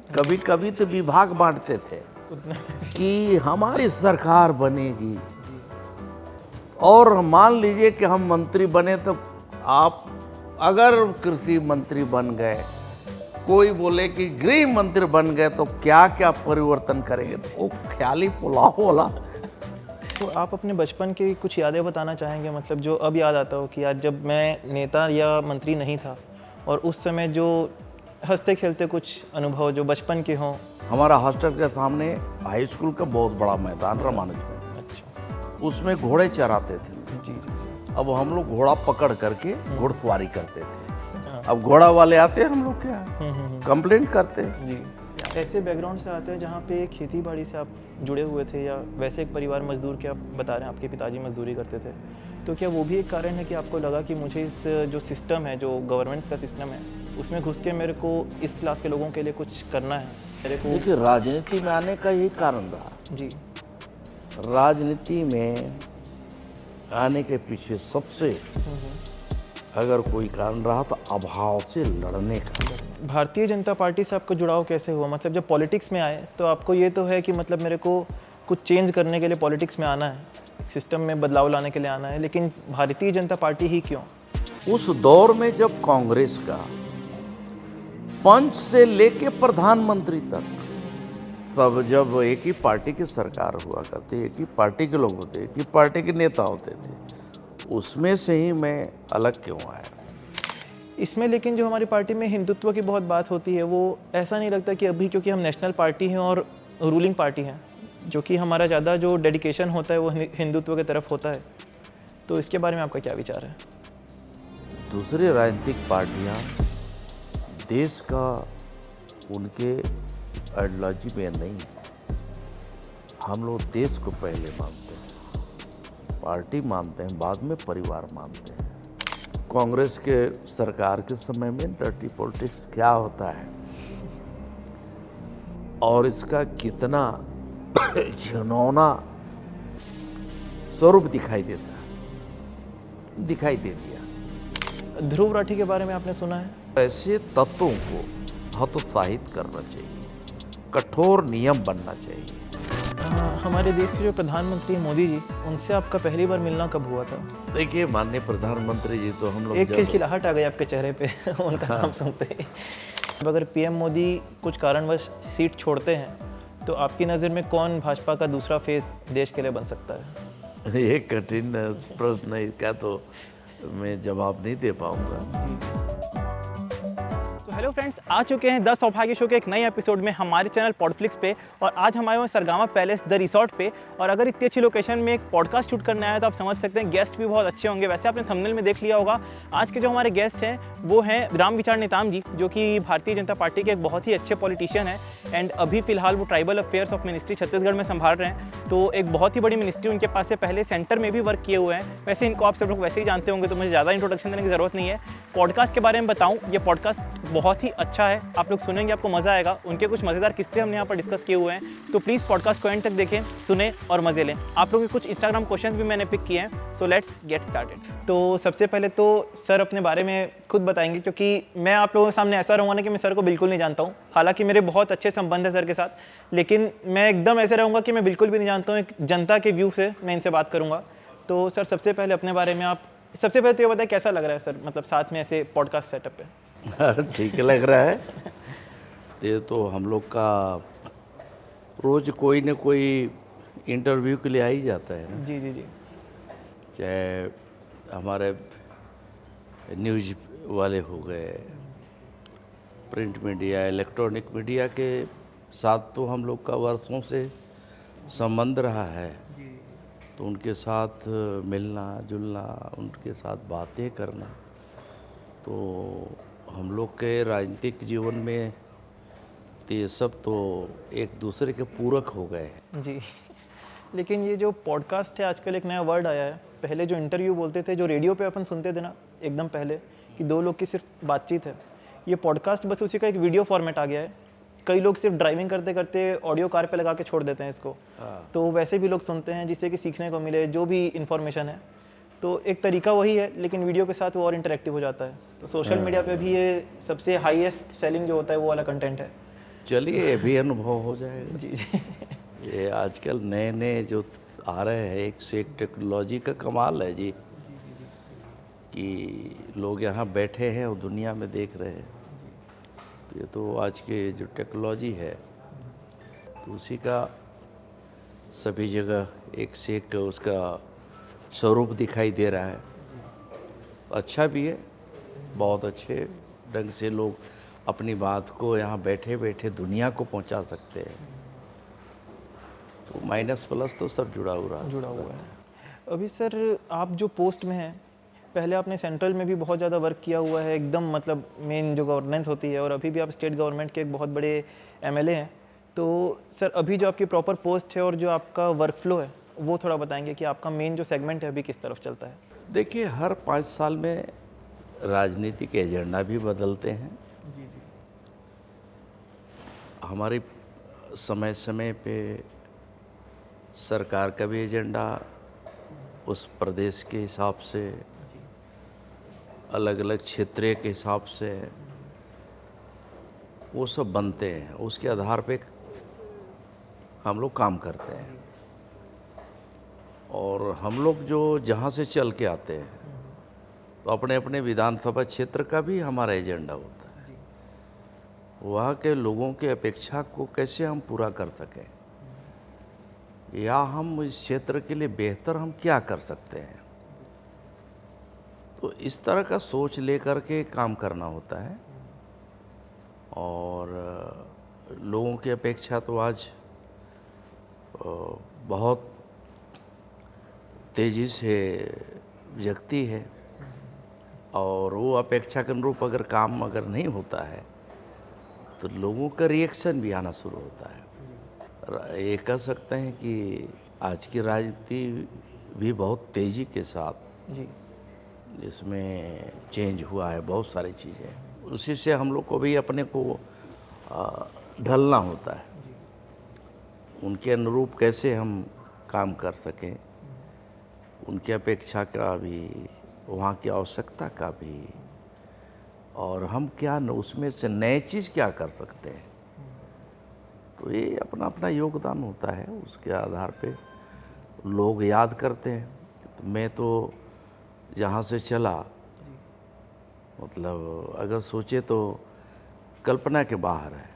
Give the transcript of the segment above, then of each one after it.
कभी कभी तो विभाग बांटते थे कि हमारी सरकार बनेगी, और मान लीजिए कि हम मंत्री बने तो आप अगर कृषि मंत्री बन गए, कोई बोले कि गृह मंत्री बन गए, तो क्या क्या परिवर्तन करेंगे, तो वो ख्याली पुलाव वाला। तो आप अपने बचपन की कुछ यादें बताना चाहेंगे, मतलब जो अब याद आता हो कि यार जब मैं नेता या मंत्री नहीं था, और उस समय जो हंसते खेलते कुछ अनुभव जो बचपन के हों। हमारा हॉस्टल के सामने हाई स्कूल का बहुत बड़ा मैदान रामानुज में, अच्छा। उसमें घोड़े चराते थे। जी जी। अब हम लोग घोड़ा पकड़ करके घुड़सवारी करते थे। हाँ। अब घोड़ा वाले आते, हम लोग क्या कंप्लेंट करते। जी। ऐसे बैकग्राउंड से आते हैं जहाँ पे खेती बाड़ी से आप जुड़े हुए थे, या वैसे एक परिवार मजदूर के आप बता रहे हैं आपके पिताजी मजदूरी करते थे, तो क्या वो भी एक कारण है कि आपको लगा कि मुझे इस जो सिस्टम है, जो गवर्नमेंट का सिस्टम है, उसमें घुस के मेरे को इस क्लास के लोगों के लिए कुछ करना है मेरे को? देखिए, राजनीति में आने का यही कारण रहा। जी। राजनीति में आने के पीछे सबसे अगर कोई कारण रहा तो अभाव से लड़ने का। भारतीय जनता पार्टी से आपका जुड़ाव कैसे हुआ? मतलब जब पॉलिटिक्स में आए तो आपको ये तो है कि मतलब मेरे को कुछ चेंज करने के लिए पॉलिटिक्स में आना है, सिस्टम में बदलाव लाने के लिए आना है, लेकिन भारतीय जनता पार्टी ही क्यों? उस दौर में जब कांग्रेस का पंच से लेके प्रधानमंत्री तक सब, जब एक ही पार्टी की सरकार हुआ करती, एक ही पार्टी के लोग होते, एक ही पार्टी के नेता होते थे, उसमें से ही मैं अलग क्यों आया? इसमें लेकिन जो हमारी पार्टी में हिंदुत्व की बहुत बात होती है, वो ऐसा नहीं लगता कि अभी क्योंकि हम नेशनल पार्टी हैं और रूलिंग पार्टी हैं, जो कि हमारा ज़्यादा जो डेडिकेशन होता है वो हिंदुत्व की तरफ होता है, तो इसके बारे में आपका क्या विचार है? दूसरी राजनीतिक पार्टियां देश का उनके आइडियोलॉजी में नहीं, हम लोग देश को पहले मानते हैं, पार्टी मानते हैं, बाद में परिवार मानते हैं। कांग्रेस के सरकार के समय में डर्टी पॉलिटिक्स क्या होता है और इसका कितना घिनौना स्वरूप दिखाई देता है, दिखाई दे दिया। ध्रुव राठी के बारे में आपने सुना है? ऐसे तत्वों को हतोत्साहित करना चाहिए, कठोर नियम बनना चाहिए। हमारे देश के जो प्रधानमंत्री मोदी जी, उनसे आपका पहली बार मिलना कब हुआ था? देखिए, माननीय प्रधानमंत्री जी तो हम लोग एक खिलखिलाहट आ गई आपके चेहरे पे उनका नाम सुनते ही। अगर पीएम मोदी कुछ कारणवश सीट छोड़ते हैं तो आपकी नज़र में कौन भाजपा का दूसरा फेस देश के लिए बन सकता है? ये कठिन प्रश्न है, इसका तो मैं जवाब नहीं दे पाऊंगा। हेलो फ्रेंड्स, आ चुके हैं द सौभाग्य शो के एक नए एपिसोड में हमारे चैनल पॉडफ्लिक्स पे, और आज हम आए हुए सरगामा पैलेस द रिसॉर्ट पे। और अगर इतनी अच्छी लोकेशन में एक पॉडकास्ट शूट करने आया तो आप समझ सकते हैं गेस्ट भी बहुत अच्छे होंगे। वैसे आपने थंबनेल में देख लिया होगा, आज के जो हमारे गेस्ट हैं वो हैं रामविचार नेताम जी, जो कि भारतीय जनता पार्टी के एक बहुत ही अच्छे पॉलिटिशियन हैं, एंड अभी फिलहाल वो tribal affairs of ministry Chhattisgarh में संभाल रहे हैं, तो एक बहुत ही बड़ी मिनिस्ट्री उनके पास है। पहले सेंटर में भी वर्क किए हुए हैं। वैसे इनको आप सब लोग वैसे ही जानते होंगे, तो मुझे ज़्यादा इंट्रोडक्शन देने की ज़रूरत नहीं है। पॉडकास्ट के बारे में बताऊं, ये पॉडकास्ट बहुत ही अच्छा है, आप लोग सुनेंगे आपको मज़ा आएगा। उनके कुछ मज़ेदार किस्से हमने यहाँ पर डिस्कस किए हुए हैं, तो प्लीज़ पॉडकास्ट को एंड तक देखें, सुने और मज़े लें। आप लोगों के कुछ इंस्टाग्राम क्वेश्चंस भी मैंने पिक किए हैं, सो लेट्स गेट स्टार्टेड। तो सबसे पहले तो सर अपने बारे में खुद बताएंगे, क्योंकि मैं आप लोगों के सामने ऐसा रहूँगा ना कि मैं सर को बिल्कुल नहीं जानता हूँ। हालांकि मेरे बहुत अच्छे संबंध है सर के साथ, लेकिन मैं एकदम ऐसे रहूँगा कि मैं बिल्कुल भी नहीं जानता हूँ। एक जनता के व्यू से मैं इनसे बात करूँगा। तो सर सबसे पहले अपने बारे में आप सबसे पहले तो ये बताएं, कैसा लग रहा है सर, मतलब साथ में ऐसे पॉडकास्ट सेटअप पे? ठीक लग रहा है। ये तो हम लोग का रोज कोई न कोई इंटरव्यू के लिए आ ही जाता है ना। जी जी जी। चाहे हमारे न्यूज वाले हो गए, प्रिंट मीडिया, इलेक्ट्रॉनिक मीडिया के साथ तो हम लोग का वर्षों से संबंध रहा है। तो उनके साथ मिलना जुलना, उनके साथ बातें करना, तो हम लोग के राजनीतिक जीवन में तो ये सब तो एक दूसरे के पूरक हो गए हैं। जी। लेकिन ये जो पॉडकास्ट है, आजकल एक नया वर्ड आया है। पहले जो इंटरव्यू बोलते थे, जो रेडियो पे अपन सुनते थे ना एकदम पहले, कि दो लोग की सिर्फ बातचीत है, ये पॉडकास्ट बस उसी का एक वीडियो फॉर्मेट आ गया है। कई लोग सिर्फ ड्राइविंग करते करते ऑडियो कार पे लगा के छोड़ देते हैं इसको, तो वैसे भी लोग सुनते हैं, जिससे कि सीखने को मिले जो भी इन्फॉर्मेशन है। तो एक तरीका वही है, लेकिन वीडियो के साथ वो और इंटरेक्टिव हो जाता है। तो सोशल मीडिया पे भी ये सबसे हाईएस्ट सेलिंग जो होता है वो वाला कंटेंट है। चलिए ये भी अनुभव हो जाएगा। जी जी। ये आजकल नए नए जो आ रहे हैं, एक से एक टेक्नोलॉजी का कमाल है जी, कि लोग यहाँ बैठे हैं और दुनिया में देख रहे हैं। तो ये तो आज के जो टेक्नोलॉजी है, तो उसी का सभी जगह एक से एक उसका स्वरूप दिखाई दे रहा है। अच्छा भी है, बहुत अच्छे ढंग से लोग अपनी बात को यहाँ बैठे बैठे दुनिया को पहुँचा सकते हैं। तो माइनस प्लस तो सब जुड़ा हुआ है। अभी सर आप जो पोस्ट में हैं, पहले आपने सेंट्रल में भी बहुत ज़्यादा वर्क किया हुआ है, एकदम मतलब मेन जो गवर्नेंस होती है, और अभी भी आप स्टेट गवर्नमेंट के एक बहुत बड़े एमएलए हैं। तो सर अभी जो आपकी प्रॉपर पोस्ट है और जो आपका वर्क फ्लो है, वो थोड़ा बताएंगे कि आपका मेन जो सेगमेंट है अभी किस तरफ चलता है? देखिए, हर 5 साल में राजनीतिक एजेंडा भी बदलते हैं। जी जी। हमारी समय समय पे सरकार का भी एजेंडा उस प्रदेश के हिसाब से, अलग अलग क्षेत्रीय के हिसाब से वो सब बनते हैं। उसके आधार पे हम लोग काम करते हैं। और हम लोग जो जहाँ से चल के आते हैं, तो अपने अपने विधानसभा क्षेत्र का भी हमारा एजेंडा होता है। वहाँ के लोगों के अपेक्षा को कैसे हम पूरा कर सकें, या हम इस क्षेत्र के लिए बेहतर हम क्या कर सकते हैं। तो इस तरह का सोच लेकर के काम करना होता है। और लोगों की अपेक्षा तो आज बहुत तेज़ी से जगती है, और वो अपेक्षा के अनुरूप अगर काम अगर नहीं होता है, तो लोगों का रिएक्शन भी आना शुरू होता है। ये कह सकते हैं कि आज की राजनीति भी बहुत तेज़ी के साथ जी इसमें चेंज हुआ है, बहुत सारी चीज़ें। उसी से हम लोग को भी अपने को ढलना होता है। उनके अनुरूप कैसे हम काम कर सकें, उनकी अपेक्षा का भी, वहाँ की आवश्यकता का भी, और हम क्या उसमें से नए चीज़ क्या कर सकते हैं। तो ये अपना अपना योगदान होता है। उसके आधार पे लोग याद करते हैं। तो मैं तो जहाँ से चला, मतलब अगर सोचे तो कल्पना के बाहर है।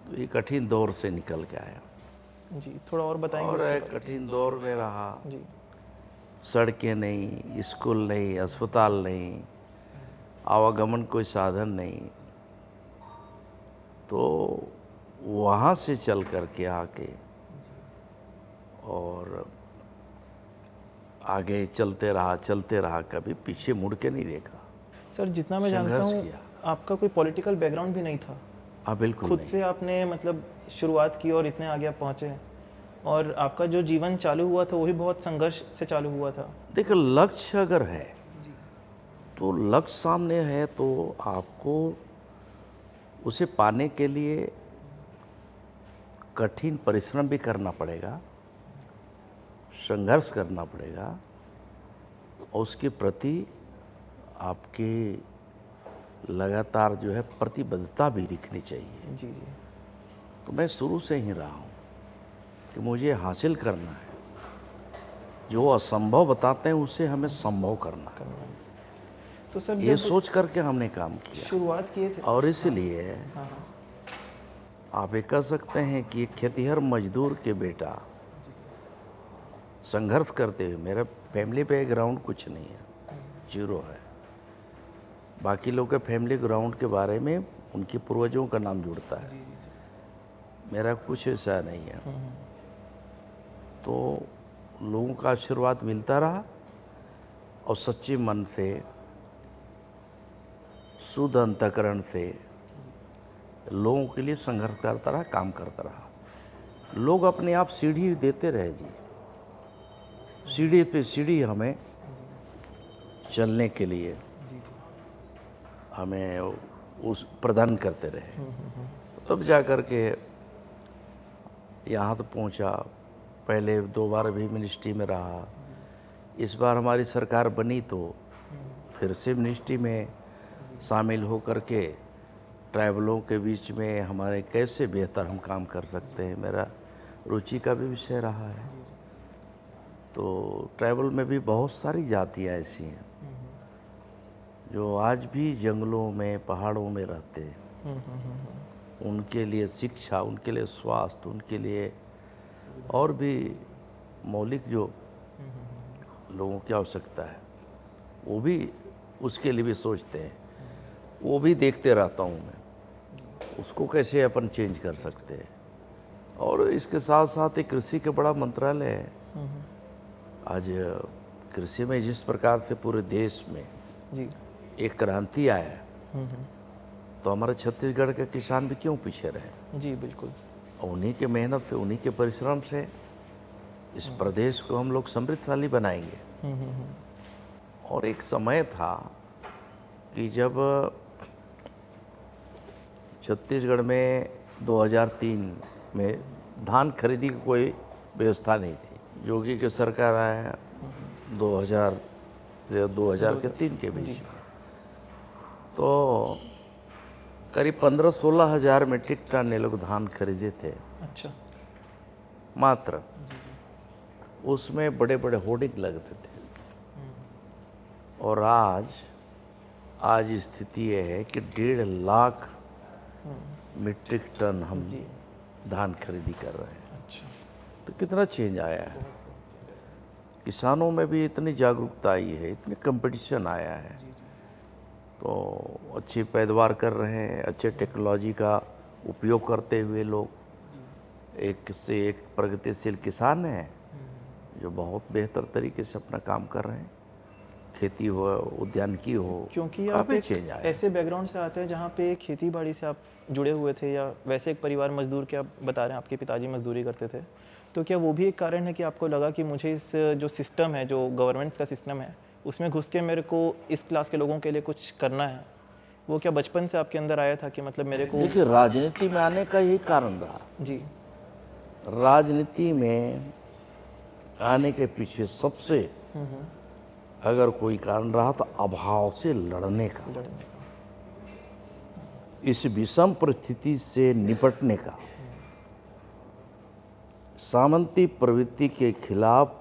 तो ये कठिन दौर से निकल के आया, जी। थोड़ा और बताएंगे और उसके एक बारे में? कठिन दौर में रहा। जी सड़कें नहीं, स्कूल नहीं, अस्पताल नहीं, आवागमन कोई साधन नहीं। तो वहाँ से चल कर के आके और आगे चलते रहा, कभी पीछे मुड़ के नहीं देखा। सर, जितना मैं जानता संघर्ष हूँ किया। आपका कोई पॉलिटिकल बैकग्राउंड भी नहीं था। हाँ, बिल्कुल खुद नहीं। से आपने मतलब शुरुआत की और इतने आगे आप पहुँचे हैं, और आपका जो जीवन चालू हुआ था वो भी बहुत संघर्ष से चालू हुआ था। देखो, लक्ष्य अगर है, तो लक्ष्य सामने है, तो आपको उसे पाने के लिए कठिन परिश्रम भी करना पड़ेगा, संघर्ष करना पड़ेगा, और उसके प्रति आपकी लगातार जो है प्रतिबद्धता भी दिखनी चाहिए। जी जी। तो मैं शुरू से ही रहा हूँ कि मुझे हासिल करना है। जो असंभव बताते हैं उसे हमें संभव करना है। तो सर, ये जब सोच करके हमने काम किया, शुरुआत किए थे, और इसलिए हाँ हाँ, आप ये कह सकते हैं कि एक खेतिहर मजदूर के बेटा संघर्ष करते हुए, मेरा फैमिली बैकग्राउंड कुछ नहीं है, जीरो है। बाकी लोग के फैमिली ग्राउंड के बारे में उनके पूर्वजों का नाम जुड़ता है, मेरा कुछ ऐसा नहीं है। तो लोगों का आशीर्वाद मिलता रहा, और सच्चे मन से, शुद्ध अंतःकरण से लोगों के लिए संघर्ष करता रहा, काम करता रहा। लोग अपने आप सीढ़ी देते रहे जी, सीढ़ी पे सीढ़ी हमें चलने के लिए हमें उस प्रदान करते रहे। तब जा कर के यहाँ तक पहुँचा। पहले 2 बार भी मिनिस्ट्री में रहा। इस बार हमारी सरकार बनी तो फिर से मिनिस्ट्री में शामिल हो कर के ट्राइबलों के बीच में हमारे कैसे बेहतर हम काम कर सकते हैं, मेरा रुचि का भी विषय रहा है। तो ट्राइबल में भी बहुत सारी जातियाँ ऐसी हैं जो आज भी जंगलों में, पहाड़ों में रहते हैं। उनके लिए शिक्षा, उनके लिए स्वास्थ्य, उनके लिए और भी मौलिक जो लोगों की आवश्यकता है, वो भी उसके लिए भी सोचते हैं। वो भी देखते रहता हूँ मैं, उसको कैसे अपन चेंज कर सकते हैं। और इसके साथ साथ एक कृषि का बड़ा मंत्रालय है। आज कृषि में जिस प्रकार से पूरे देश में जी एक क्रांति आया है, तो हमारे छत्तीसगढ़ के किसान भी क्यों पीछे रहे। जी बिल्कुल। और उन्हीं के मेहनत से, उन्हीं के परिश्रम से इस प्रदेश को हम लोग समृद्धशाली बनाएंगे। और एक समय था कि जब छत्तीसगढ़ में 2003 में धान खरीदी की कोई व्यवस्था नहीं थी। योगी की सरकार आया 2000 से 2003 के बीच में, तो करीब 15-16 हज़ार मीट्रिक टन ये लोग धान खरीदे थे। अच्छा। मात्र उसमें बड़े बड़े होर्डिंग लगते थे। और आज स्थिति ये है कि 1.5 लाख मीट्रिक टन हम धान खरीदी कर रहे हैं। अच्छा। तो कितना चेंज आया है। किसानों में भी इतनी जागरूकता आई है, इतनी कंपटीशन आया है। तो अच्छी पैदावार कर रहे हैं, अच्छे टेक्नोलॉजी का उपयोग करते हुए लोग एक से एक प्रगतिशील किसान हैं जो बहुत बेहतर तरीके से अपना काम कर रहे हैं। खेती हो, उद्यानिकी हो, क्योंकि आप एक चेंज आया। ऐसे बैकग्राउंड से आते हैं जहाँ पे खेती बाड़ी से आप जुड़े हुए थे, या वैसे एक परिवार मजदूर के आप बता रहे हैं, आपके पिताजी मजदूरी करते थे, तो क्या वो भी एक कारण है कि आपको लगा कि मुझे इस जो सिस्टम है, जो गवर्नमेंट का सिस्टम है, उसमें घुस के मेरे को इस क्लास के लोगों के लिए कुछ करना है? वो क्या बचपन से आपके अंदर आया था कि मतलब मेरे को? देखिए, राजनीति में आने का यही कारण रहा। जी। राजनीति में आने के पीछे सबसे अगर कोई कारण रहा तो अभाव से लड़ने का, इस विषम परिस्थिति से निपटने का, सामंती प्रवृत्ति के खिलाफ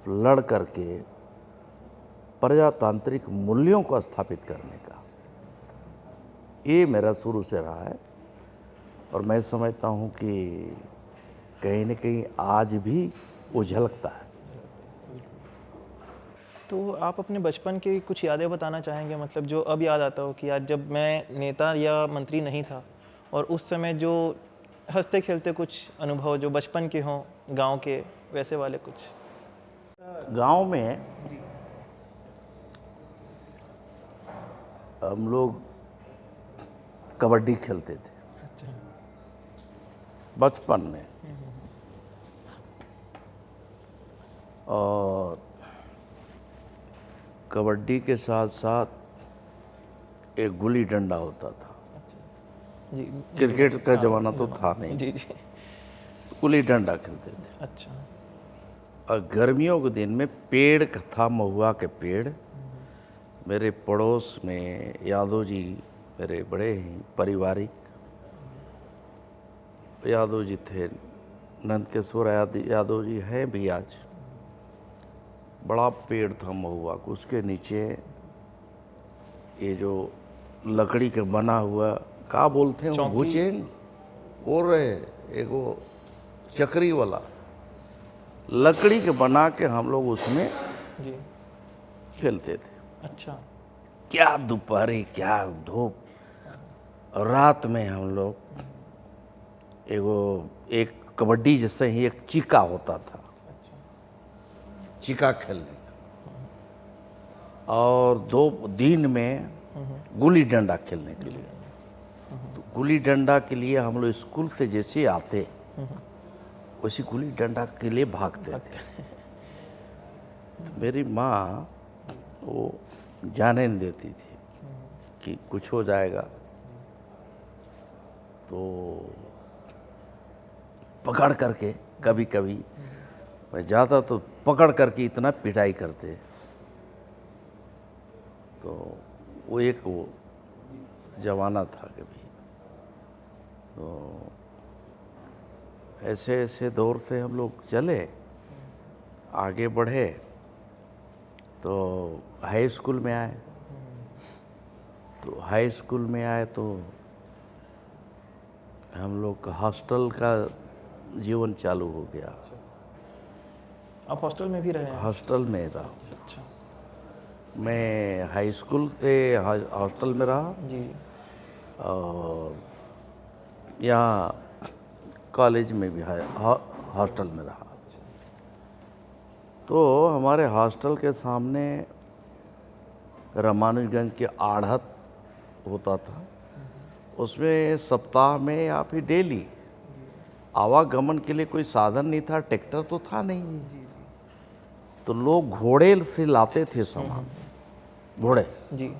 लड़ करके प्रजातांत्रिक मूल्यों को स्थापित करने का, ये मेरा शुरू से रहा है। और मैं समझता हूँ कि कहीं न कहीं आज भी वो झलकता है। तो आप अपने बचपन की कुछ यादें बताना चाहेंगे, मतलब जो अब याद आता हो कि यार जब मैं नेता या मंत्री नहीं था, और उस समय जो हंसते खेलते कुछ अनुभव जो बचपन के हों, गांव के वैसे वाले कुछ? गांव में हम लोग कबड्डी खेलते थे। अच्छा। बचपन में। और कबड्डी के साथ साथ एक गुल्ली डंडा होता था। जी। क्रिकेट का जमाना तो था नहीं। जी जी। गुल्ली डंडा खेलते थे। अच्छा। और गर्मियों के दिन में पेड़ था, महुआ के पेड़। मेरे पड़ोस में यादव जी, मेरे बड़े ही पारिवारिक यादव जी थे, नंदकिशोर यादव जी हैं भी आज। बड़ा पेड़ था महुआ का, उसके नीचे ये जो लकड़ी के बना हुआ, क्या बोलते हैं, भूचेन बोल रहे, एक वो चक्री वाला लकड़ी के बना के हम लोग उसमें जी खेलते थे। अच्छा। क्या दोपहरी, क्या धूप। रात में हम लोग एक कबड्डी जैसे ही एक चीका होता था, चीका खेलने का, और दो दिन में गुल्ली डंडा खेलने के लिए। तो गुल्ली डंडा के लिए हम लोग स्कूल से जैसे आते वैसे गुल्ली डंडा के लिए भागते थे। तो मेरी माँ वो जाने नहीं देती थी कि कुछ हो जाएगा, तो पकड़ करके कभी कभी मैं जाता तो पकड़ करके इतना पिटाई करते। तो वो एक वो जमाना था कभी। तो ऐसे ऐसे दौर से हम लोग चले, आगे बढ़े, तो हाई स्कूल में आए। तो हाई स्कूल में आए तो हम लोग का हॉस्टल का जीवन चालू हो गया। आप हॉस्टल में भी रहे हैं? हॉस्टल में रहा। अच्छा। मैं हाई स्कूल से हॉस्टल में रहा जी जी। और यहाँ कॉलेज में भी हॉस्टल में रहा। तो हमारे हॉस्टल के सामने रामानुजगंज के आढ़त होता था। उसमें सप्ताह में या फिर डेली आवागमन के लिए कोई साधन नहीं था, ट्रैक्टर तो था नहीं। तो लोग घोड़े से लाते थे सामान, घोड़े। जी।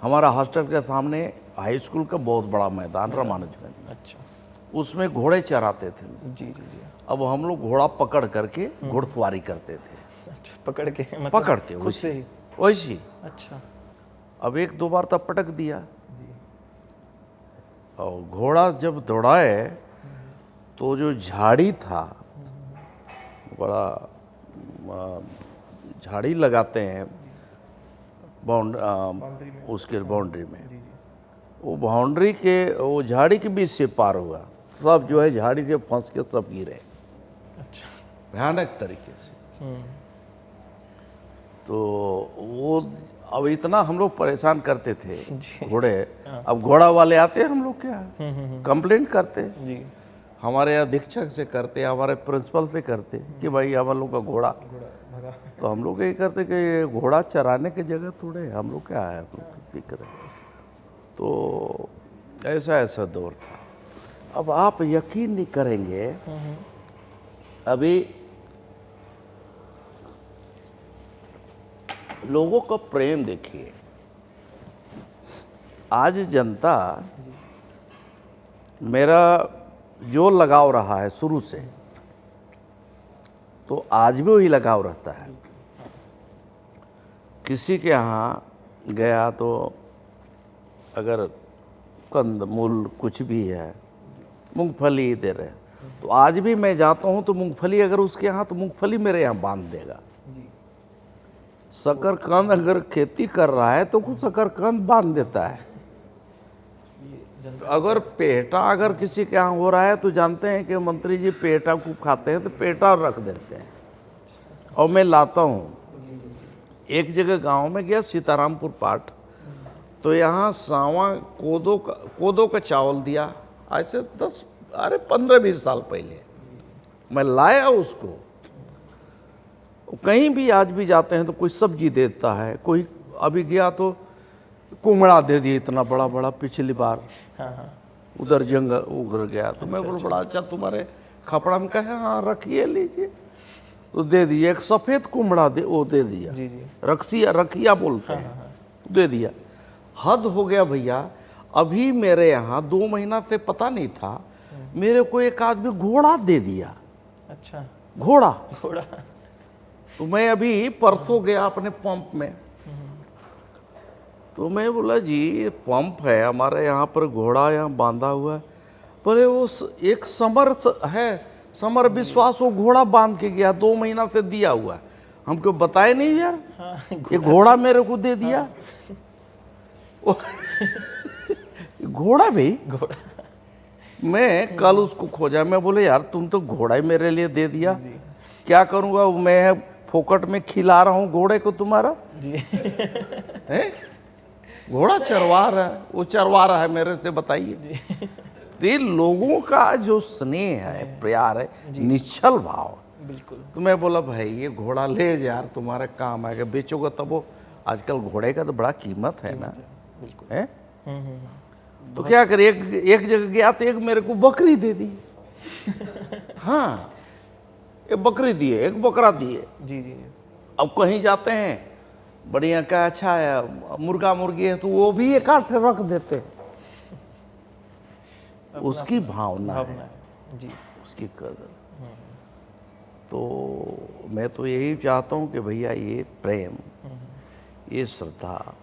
हमारा हॉस्टल के सामने हाई स्कूल का बहुत बड़ा मैदान रामानुजगंज, अच्छा। उसमें घोड़े चराते थे। जी जी जी। अब हम लोग घोड़ा पकड़ करके घुड़सवारी करते थे। अच्छा, पकड़ के मतलब पकड़ के खुद से ही? वैसी। अच्छा। अब एक दो बार तब पटक दिया, जी। और घोड़ा जब दौड़ाए तो जो झाड़ी था, बड़ा झाड़ी लगाते हैं उसके बाउंड्री में, जी जी। वो बाउंड्री के वो झाड़ी के बीच से पार हुआ, सब जो है झाड़ी से फंस के सब गिरे। अच्छा। भयानक तरीके से। तो वो अब इतना हम लोग परेशान करते थे जी। घोड़े। अब घोड़ा वाले आते हम लोग क्या कंप्लेंट करते, जी। हमारे अधीक्षक से करते, हमारे प्रिंसिपल से करते कि भाई हम लोग का घोड़ा। तो हम लोग यही करते कि ये घोड़ा चराने की जगह थोड़े, हम लोग क्या है, हम लोग किसी करें। तो ऐसा ऐसा दौर था। अब आप यकीन नहीं करेंगे, अभी लोगों का प्रेम देखिए। आज जनता, मेरा जो लगाव रहा है शुरू से, तो आज भी वही लगाव रहता है। किसी के यहाँ गया तो अगर कंद मूल कुछ भी है, मूंगफली दे रहे हैं, तो आज भी मैं जाता हूँ तो मूंगफली अगर उसके यहाँ, तो मूंगफली मेरे यहाँ बांध देगा। शकरकंद अगर खेती कर रहा है तो कुछ शकरकंद बांध देता है। अगर पेटा अगर किसी के यहाँ हो रहा है तो जानते हैं कि मंत्री जी पेटा को खाते हैं, तो पेटा रख देते हैं। और मैं लाता हूँ, एक जगह गांव में गया, सीतारामपुर पाट, तो यहाँ सावा कोदो का चावल दिया, ऐसे 15-20 साल पहले मैं लाया उसको। कहीं भी आज भी जाते हैं तो कोई सब्जी देता है, कोई अभी गया तो कुमड़ा दे दिया इतना बड़ा बड़ा पिछली बार। उधर जंगल उधर गया तो मैं बोला बड़ा अच्छा तुम्हारे खपड़ा में कहे, हाँ रखिए लीजिए, तो दे दिए। एक सफ़ेद कुमड़ा वो दे दिया। जी जी। रखिया बोलते हैं, दे दिया। हद हो गया भैया। अभी मेरे यहाँ 2 महीना से पता नहीं था, मेरे को एक आदमी घोड़ा दे दिया। अच्छा। घोड़ा। घोड़ा। तो मैं अभी परसों गया अपने पंप में, तो मैं बोला जी पंप है हमारे यहाँ पर, घोड़ा यहाँ बांधा हुआ है। पर वो एक समर विश्वास, वो घोड़ा बांध के गया, 2 महीना से दिया हुआ है, हमको बताए नहीं यार। ये घोड़ा मेरे को दे दिया। घोड़ा भी। घोड़ा। मैं कल उसको खोजा, मैं बोले यार तुम तो घोड़ा ही मेरे लिए दे दिया, क्या करूँगा, मैं फोकट में खिला रहा हूँ घोड़े को तुम्हारा जी। है? घोड़ा चरवा रहा है, वो चरवा रहा है मेरे से, बताइए। ये लोगों का जो स्नेह है, प्यार है, निश्चल भाव। बिल्कुल। तो मैं बोला भाई ये घोड़ा ले जा यार, तुम्हारे काम आएगा, बेचोगे तब। वो आजकल घोड़े का तो बड़ा कीमत है ना, है? तो क्या करे, एक जगह गया तो एक मेरे को बकरी दे दी। हाँ, एक बकरी दिए, एक बकरा दिए। जी जी। अब कहीं जाते हैं, बढ़िया का अच्छा है, मुर्गा मुर्गी है, तो वो भी एक आठ रख देते। उसकी भावना है जी, उसकी कदर। तो मैं तो यही चाहता हूँ कि भैया ये प्रेम, ये श्रद्धा,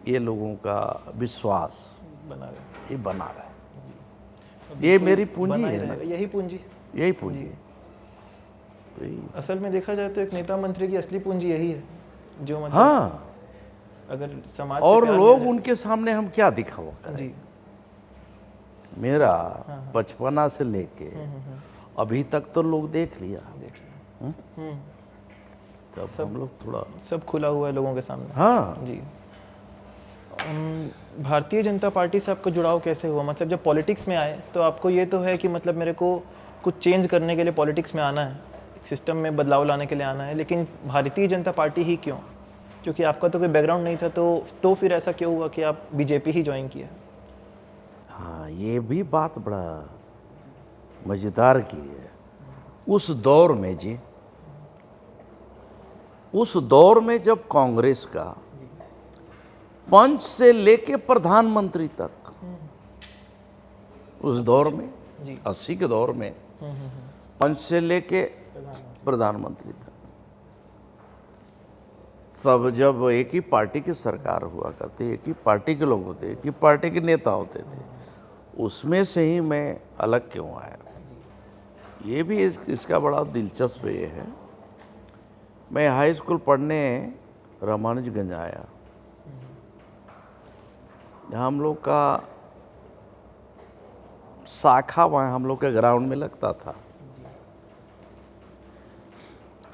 ये लोगों का विश्वास बना रहे, ये बना रहे। ये मेरी पूंजी बना ही है ना, रहेगा, यही पूंजी। यही पूंजी है। तो असल में देखा जाए तो एक नेता मंत्री की असली पूंजी यही है, जो मतलब हाँ, अगर समाज से और प्यार लोग मिल जाए- उनके सामने हम क्या दिखावा करें। जी। मेरा बचपना से लेके अभी तक तो लोग देख लिया, देख रहे हैं। तब हम लोग थोड़ा सब खुला हुआ है लोगों के सामने। हाँ। जी। भारतीय जनता पार्टी से आपका जुड़ाव कैसे हुआ? मतलब जब पॉलिटिक्स में आए तो आपको ये तो है कि मतलब मेरे को कुछ चेंज करने के लिए पॉलिटिक्स में आना है, सिस्टम में बदलाव लाने के लिए आना है, लेकिन भारतीय जनता पार्टी ही क्यों? क्योंकि आपका तो कोई बैकग्राउंड नहीं था, तो फिर ऐसा क्यों हुआ कि आप बीजेपी ही ज्वाइन किया? हाँ, ये भी बात बड़ा मज़ेदार की है। उस दौर में जी, उस दौर में जब कांग्रेस का पंच से लेके प्रधानमंत्री तक, उस दौर में जी। 80 के दौर में पंच से लेके प्रधानमंत्री तक, सब जब एक ही पार्टी की सरकार हुआ करती, एक ही पार्टी के लोग होते, एक ही पार्टी के नेता होते थे, उसमें से ही मैं अलग क्यों आया? ये भी इसका बड़ा दिलचस्प ये है। मैं हाई स्कूल पढ़ने रामानुजगंज आया, जहाँ हम लोग का शाखा वहाँ हम लोग के ग्राउंड में लगता था,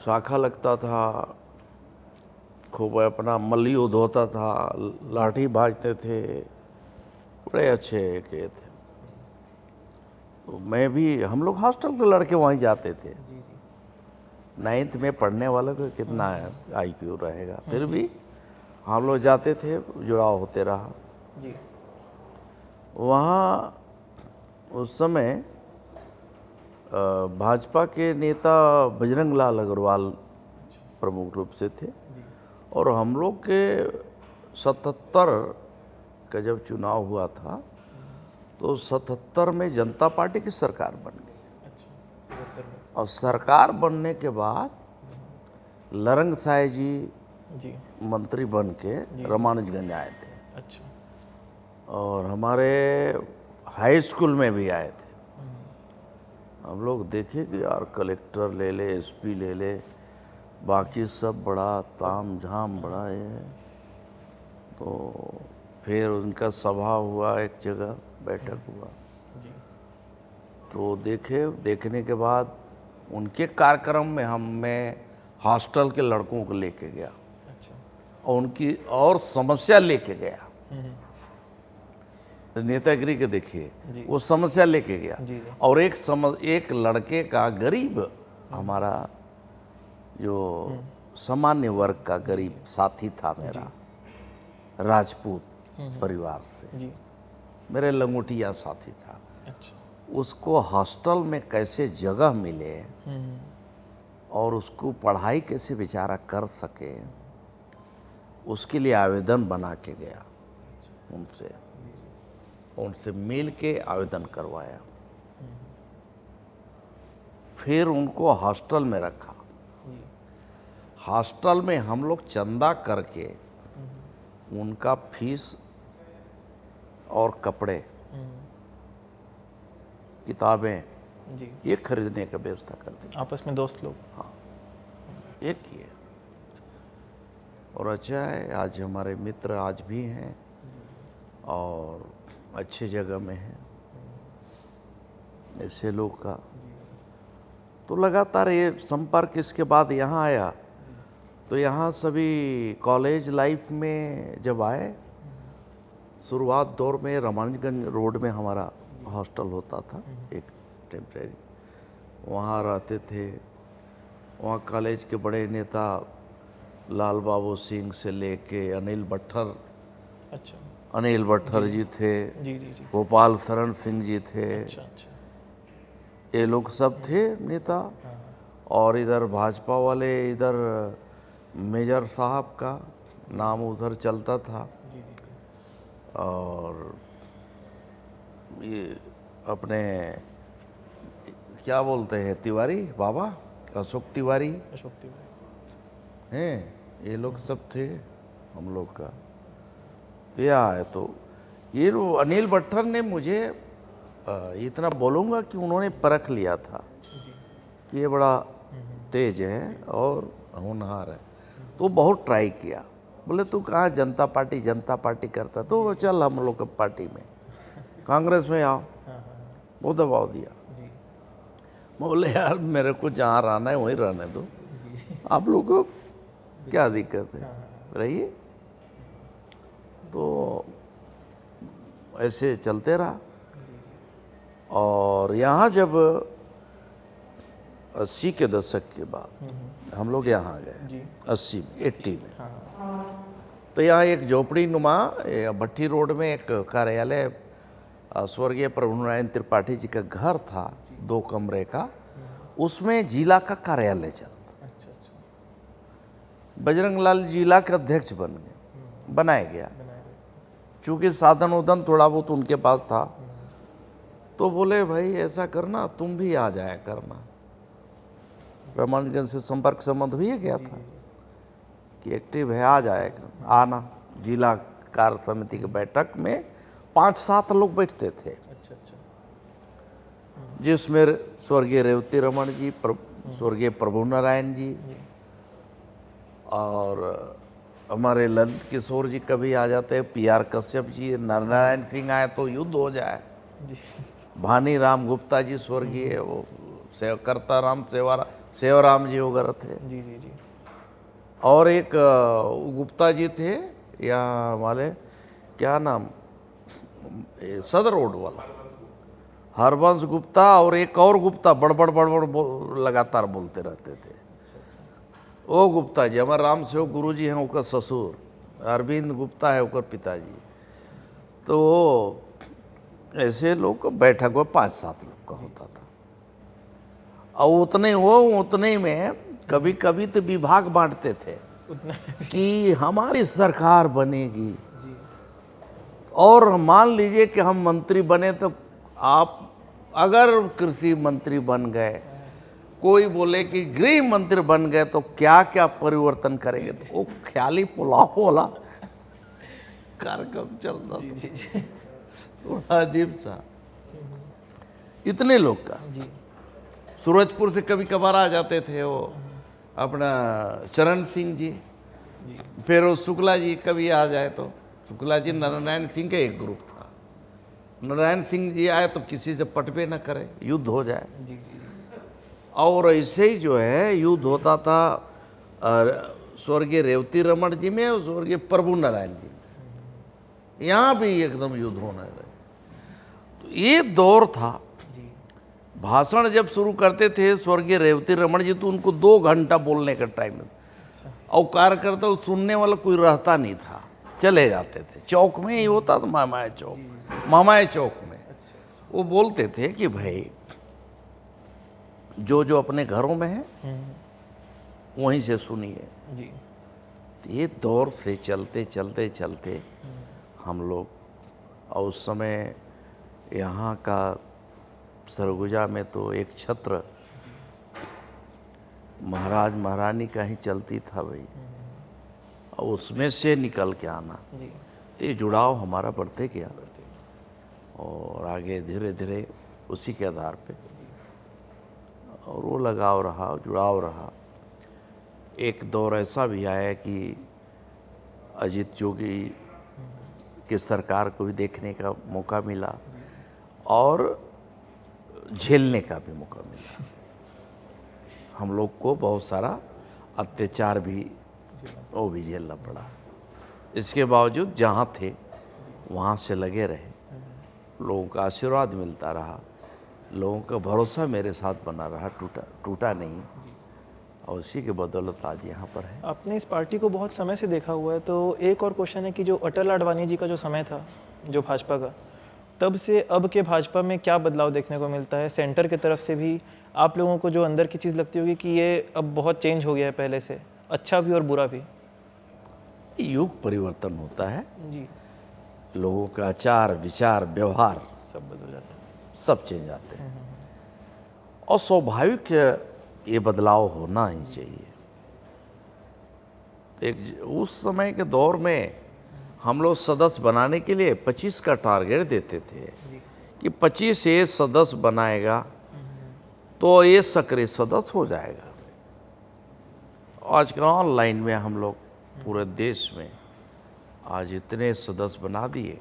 शाखा लगता था, खूब अपना मल्ल युद्ध होता था, लाठी भाजते थे, बड़े अच्छे के थे। तो मैं भी, हम लोग हॉस्टल के लड़के वहीं जाते थे। 9th में पढ़ने वाले को कितना IQ रहेगा, फिर भी हम लोग जाते थे, जुड़ाव होते रहा। जी। वहाँ उस समय भाजपा के नेता बजरंग लाल अग्रवाल प्रमुख रूप से थे, और हम लोग के 77 का जब चुनाव हुआ था तो 77 में जनता पार्टी की सरकार बन गई। और सरकार बनने के बाद लरंग साय जी मंत्री बन के रामानुजगंज आए थे। अच्छा। और हमारे हाई स्कूल में भी आए थे। हम लोग देखे कि यार कलेक्टर ले ले, SP ले ले, बाकी सब बड़ा ताम झाम बड़ा है। तो फिर उनका सभा हुआ, एक जगह बैठक हुआ, तो देखने के बाद उनके कार्यक्रम में मैं हॉस्टल के लड़कों को लेके गया। अच्छा। और उनकी और समस्या लेके गया। तो नेतागिरी के देखिए, वो समस्या लेके गया। जी। और एक लड़के का, गरीब, हमारा जो सामान्य वर्ग का गरीब साथी था मेरा, राजपूत परिवार से, जी। मेरे लंगोटिया साथी था। अच्छा। उसको हॉस्टल में कैसे जगह मिले और उसको पढ़ाई कैसे बेचारा कर सके, उसके लिए आवेदन बना के गया। उनसे मिल के आवेदन करवाया, फिर उनको हॉस्टल में रखा। हॉस्टल में हम लोग चंदा करके उनका फीस और कपड़े, किताबें, ये खरीदने का व्यवस्था कर दी। आपस में दोस्त लोग? हाँ, एक ही है। और अच्छा है, आज हमारे मित्र आज भी हैं और अच्छे जगह में हैं। ऐसे लोग का तो लगातार ये संपर्क, इसके बाद यहाँ आया तो यहाँ सभी कॉलेज लाइफ में जब आए, शुरुआत दौर में रामानुजगंज रोड में हमारा हॉस्टल होता था, एक टेम्परेरी, वहाँ रहते थे। वहाँ कॉलेज के बड़े नेता लाल बाबू सिंह से लेके अनिल बट्टर, अच्छा, अनिल बट्टर जी थे, जी जी जी, गोपाल शरण सिंह जी थे, अच्छा अच्छा, ये लोग सब थे नेता। और इधर भाजपा वाले, इधर मेजर साहब का नाम उधर चलता था, जी जी, और ये अपने क्या बोलते हैं, तिवारी बाबा, अशोक तिवारी अशोक तिवारी, हैं, ये लोग सब थे हम लोग का। तो यह है, तो ये अनिल बट्टर ने मुझे इतना बोलूँगा कि उन्होंने परख लिया था कि ये बड़ा तेज है और होनहार है, तो बहुत ट्राई किया। बोले तू कहाँ जनता पार्टी करता, तो चल हम लोग के पार्टी में, कांग्रेस में आओ। वो दबाव दिया। मैं बोले यार मेरे को जहाँ रहना है वहीं रहने दो, आप लोग को क्या दिक्कत है, रहिए। तो ऐसे चलते रहा। और यहाँ जब 80 के दशक के बाद हम लोग यहाँ गए, 80 में, तो यहाँ एक झोपड़ी नुमा भट्टी रोड में एक कार्यालय, स्वर्गीय प्रभुनारायण त्रिपाठी जी का घर था, 2 कमरे का, उसमें जिला का कार्यालय चलता। बजरंग लाल जिला का अध्यक्ष बनाया गया। चूँकि साधन उधन थोड़ा बहुत उनके पास था, तो बोले भाई ऐसा करना तुम भी आ जाया करना। रमणगंज से संपर्क संबंध हुई गया था कि एक्टिव है, आ जाएगा, आना। जिला कार्य समिति की बैठक में 5-7 लोग बैठते थे, जिसमें स्वर्गीय रेवती रमन जी, स्वर्गीय प्रभु नारायण जी और हमारे ललित किशोर जी कभी आ जाते, PR कश्यप जी, नारायण सिंह आए तो युद्ध हो जाए। भानी राम गुप्ता जी स्वर्गीय, वो करता राम सेवाराम जी वगैरह थे। जी। और एक गुप्ता जी थे यहाँ वाले, क्या नाम, सदर रोड वाला हरवंश गुप्ता, और एक और गुप्ता बड़बड़ लगातार बोलते रहते थे। वो गुप्ता जी हमारे राम सेवक गुरु जी हैं, उनका ससुर अरविंद गुप्ता है, उनका पिताजी। तो ऐसे लोग बैठक में 5-7 लोग का होता था। और उतने में कभी कभी तो विभाग बांटते थे कि हमारी सरकार बनेगी, और मान लीजिए कि हम मंत्री बने, तो आप अगर कृषि मंत्री बन गए, कोई बोले कि गृह मंत्री बन गए, तो क्या क्या परिवर्तन करेंगे। तो वो ख्याली पुलाव वाला कार्यक्रम चल रहा था, थोड़ा अजीब सा। इतने लोग का सूरजपुर से कभी कभार आ जाते थे, वो अपना चरण सिंह जी, फिर वो शुक्ला जी कभी आ जाए, तो शुक्ला जी नारायण सिंह का एक ग्रुप था। नारायण सिंह जी आए तो किसी से पटवे न करे, युद्ध हो जाए। और ऐसे ही जो है युद्ध होता था स्वर्गीय रेवती रमन जी में और स्वर्गीय प्रभु नारायण जी में, यहाँ भी एकदम युद्ध होने लगे। तो ये दौर था। भाषण जब शुरू करते थे स्वर्गीय रेवती रमन जी, तो उनको 2 घंटा बोलने का टाइम, और कार्यकर्ता सुनने वाला कोई रहता नहीं था, चले जाते थे। चौक में ही होता था, मामाए चौक में वो बोलते थे कि भाई जो अपने घरों में है वहीं से सुनिए। ये दौर से चलते हम लोग, और उस समय यहाँ का सरगुजा में तो एक छत्र महाराज महारानी का ही चलती था भाई, और उसमें से निकल के आना। तो ये जुड़ाव हमारा बढ़ते गया, और आगे धीरे धीरे उसी के आधार पे, और वो लगाव रहा, जुड़ाव रहा। एक दौर ऐसा भी आया कि अजीत जोगी की सरकार को भी देखने का मौका मिला, और झेलने का भी मौका मिला। हम लोग को बहुत सारा अत्याचार भी वो भी झेलना पड़ा। इसके बावजूद जहाँ थे वहाँ से लगे रहे, लोगों का आशीर्वाद मिलता रहा, लोगों का भरोसा मेरे साथ बना रहा, टूटा नहीं, और उसी के बदौलत आज यहाँ पर है। आपने इस पार्टी को बहुत समय से देखा हुआ है, तो एक और क्वेश्चन है कि जो अटल आडवाणी जी का जो समय था, जो भाजपा का, तब से अब के भाजपा में क्या बदलाव देखने को मिलता है? सेंटर की तरफ से भी आप लोगों को जो अंदर की चीज़ लगती होगी कि ये अब बहुत चेंज हो गया है पहले से, अच्छा भी और बुरा भी? युग परिवर्तन होता है जी, लोगों का आचार विचार व्यवहार सब बदल जाता है, सब चेंज आते हैं, और स्वाभाविक ये बदलाव होना ही चाहिए। एक उस समय के दौर में हम लोग सदस्य बनाने के लिए 25 का टारगेट देते थे कि 25 ये सदस्य बनाएगा तो ये सक्रिय सदस्य हो जाएगा। आजकल ऑनलाइन में हम लोग पूरे देश में आज इतने सदस्य बना दिए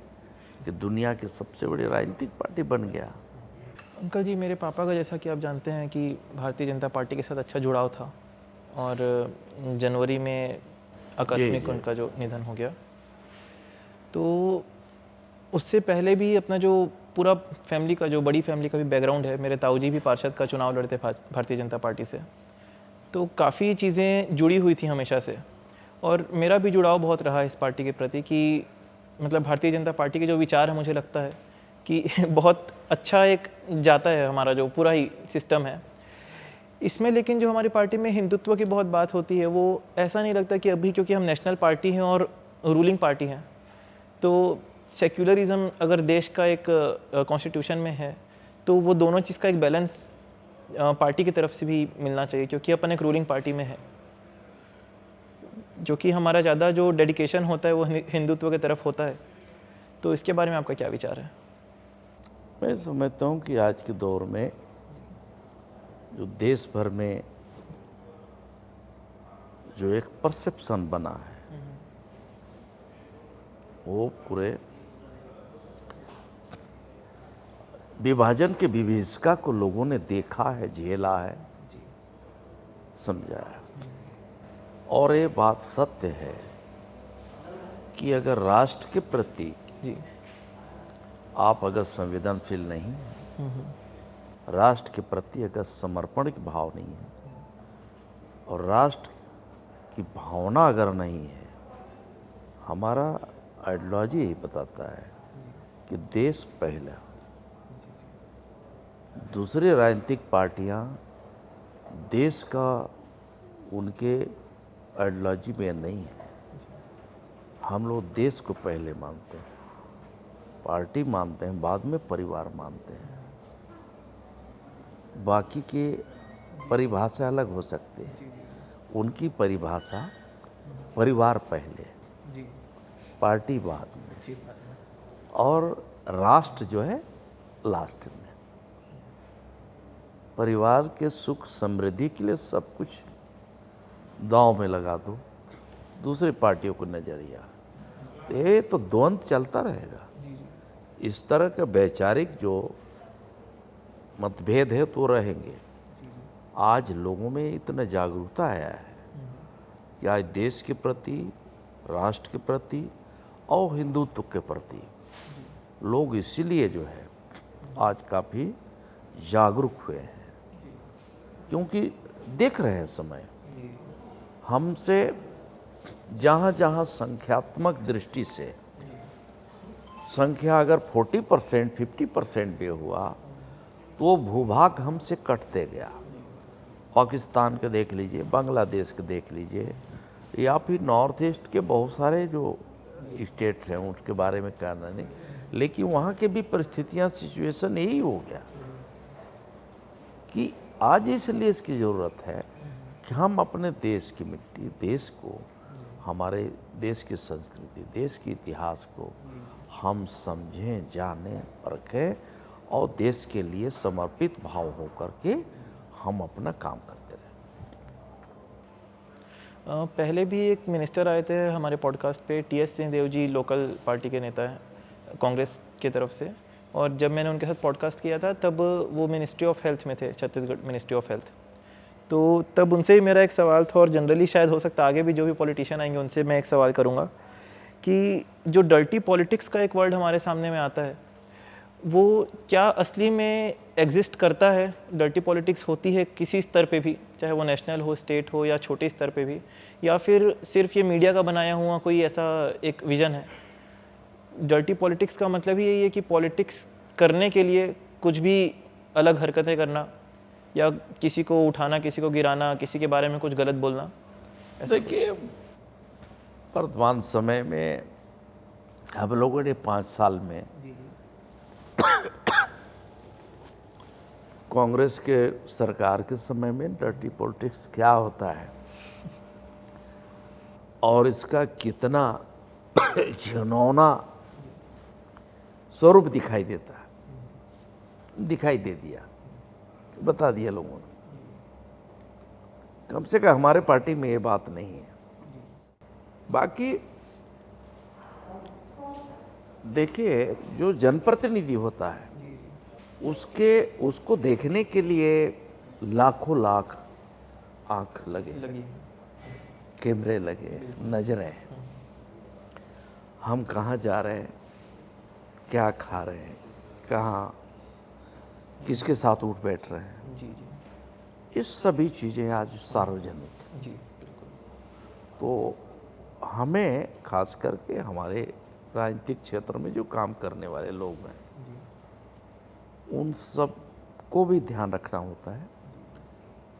कि दुनिया की सबसे बड़ी राजनीतिक पार्टी बन गया। अंकल जी, मेरे पापा का, जैसा कि आप जानते हैं, कि भारतीय जनता पार्टी के साथ अच्छा जुड़ाव था और जनवरी में आकस्मिक उनका जो निधन हो गया, तो उससे पहले भी अपना जो पूरा फैमिली का, जो बड़ी फैमिली का भी बैकग्राउंड है, मेरे ताऊजी भी पार्षद का चुनाव लड़ते भारतीय जनता पार्टी से, तो काफ़ी चीज़ें जुड़ी हुई थी हमेशा से। और मेरा भी जुड़ाव बहुत रहा इस पार्टी के प्रति कि मतलब भारतीय जनता पार्टी के जो विचार है, मुझे लगता है कि बहुत अच्छा एक जाता है हमारा जो पूरा ही सिस्टम है इसमें। लेकिन जो हमारी पार्टी में हिंदुत्व की बहुत बात होती है, वो ऐसा नहीं लगता कि अभी क्योंकि हम नेशनल पार्टी हैं और रूलिंग पार्टी हैं, तो सेक्युलरिज्म अगर देश का एक कॉन्स्टिट्यूशन में है, तो वो दोनों चीज़ का एक बैलेंस पार्टी की तरफ से भी मिलना चाहिए, क्योंकि अपन एक रूलिंग पार्टी में है। जो कि हमारा ज़्यादा जो डेडिकेशन होता है वो हिंदुत्व की तरफ होता है। तो इसके बारे में आपका क्या विचार है? मैं समझता हूँ कि आज के दौर में जो देश भर में जो एक परसेप्शन बना है, वो पूरे विभाजन के विभीषिका को लोगों ने देखा है, झेला है, समझा है। और ये बात सत्य है कि अगर राष्ट्र के प्रति आप अगर संवेदनशील नहीं है, राष्ट्र के प्रति अगर समर्पण की भाव नहीं है और राष्ट्र की भावना अगर नहीं है, हमारा आइडियोलॉजी यही बताता है कि देश पहला, दूसरी राजनीतिक पार्टियां देश का उनके आइडियोलॉजी में नहीं है। हम लोग देश को पहले मानते हैं, पार्टी मानते हैं, बाद में परिवार मानते हैं। बाकी के परिभाषा अलग हो सकती है, उनकी परिभाषा परिवार पहले, पार्टी बाद में, और राष्ट्र जो है लास्ट में। परिवार के सुख समृद्धि के लिए सब कुछ दांव में लगा दो, दूसरी पार्टियों को नजरिया, ये तो द्वंद्व चलता रहेगा। इस तरह के वैचारिक जो मतभेद है तो रहेंगे। आज लोगों में इतना जागरूकता आया है कि आज देश के प्रति, राष्ट्र के प्रति और हिंदुत्व के प्रति लोग इसीलिए जो है आज काफ़ी जागरूक हुए हैं, क्योंकि देख रहे हैं समय हमसे जहाँ जहाँ संख्यात्मक दृष्टि से संख्या अगर 40%, 50% भी हुआ तो वो भूभाग हमसे कटते गया। पाकिस्तान के देख लीजिए, बांग्लादेश के देख लीजिए, या फिर नॉर्थ ईस्ट के बहुत सारे जो स्टेट हैं उसके बारे में कहना नहीं, लेकिन वहाँ के भी परिस्थितियाँ, सिचुएशन यही हो गया कि आज इसलिए इसकी ज़रूरत है कि हम अपने देश की मिट्टी, देश को, हमारे देश की संस्कृति, देश के इतिहास को हम समझें, जानें, परखें और देश के लिए समर्पित भाव हो करके हम अपना काम करते रहें। पहले भी एक मिनिस्टर आए थे हमारे पॉडकास्ट पे, टी.एस. सिंहदेव जी, लोकल पार्टी के नेता हैं कांग्रेस की तरफ से, और जब मैंने उनके साथ पॉडकास्ट किया था तब वो मिनिस्ट्री ऑफ हेल्थ में थे, छत्तीसगढ़ मिनिस्ट्री ऑफ हेल्थ। तो तब उनसे ही मेरा एक सवाल था, और जनरली शायद हो सकता है आगे भी जो भी पॉलिटिशियन आएंगे उनसे मैं एक सवाल करूंगा कि जो डर्टी पॉलिटिक्स का एक वर्ड हमारे सामने में आता है, वो क्या असली में एग्जिस्ट करता है? डर्टी पॉलिटिक्स होती है किसी स्तर पे भी, चाहे वो नेशनल हो, स्टेट हो या छोटे स्तर पे भी, या फिर सिर्फ ये मीडिया का बनाया हुआ कोई ऐसा एक विज़न है? डर्टी पॉलिटिक्स का मतलब ही यही है कि पॉलिटिक्स करने के लिए कुछ भी अलग हरकतें करना, या किसी को उठाना, किसी को गिराना, किसी के बारे में कुछ गलत बोलना। देखिए, वर्तमान समय में हम लोगों ने 5 साल में कांग्रेस के सरकार के समय में डर्टी पॉलिटिक्स क्या होता है और इसका कितना घिनौना स्वरूप दिखाई देता है, दिखाई दे दिया, बता दिया लोगों ने। कम से कम हमारे पार्टी में ये बात नहीं है। बाकी देखिए, जो जनप्रतिनिधि होता है उसको देखने के लिए लाखों लाख आंख लगे, कैमरे लगे, नजरें, हम कहाँ जा रहे हैं, क्या खा रहे हैं, कहाँ किसके साथ उठ बैठ रहे हैं, जी जी ये सभी चीज़ें आज सार्वजनिक। जी तो हमें खास करके हमारे राजनीतिक क्षेत्र में जो काम करने वाले लोग हैं उन सब को भी ध्यान रखना होता है,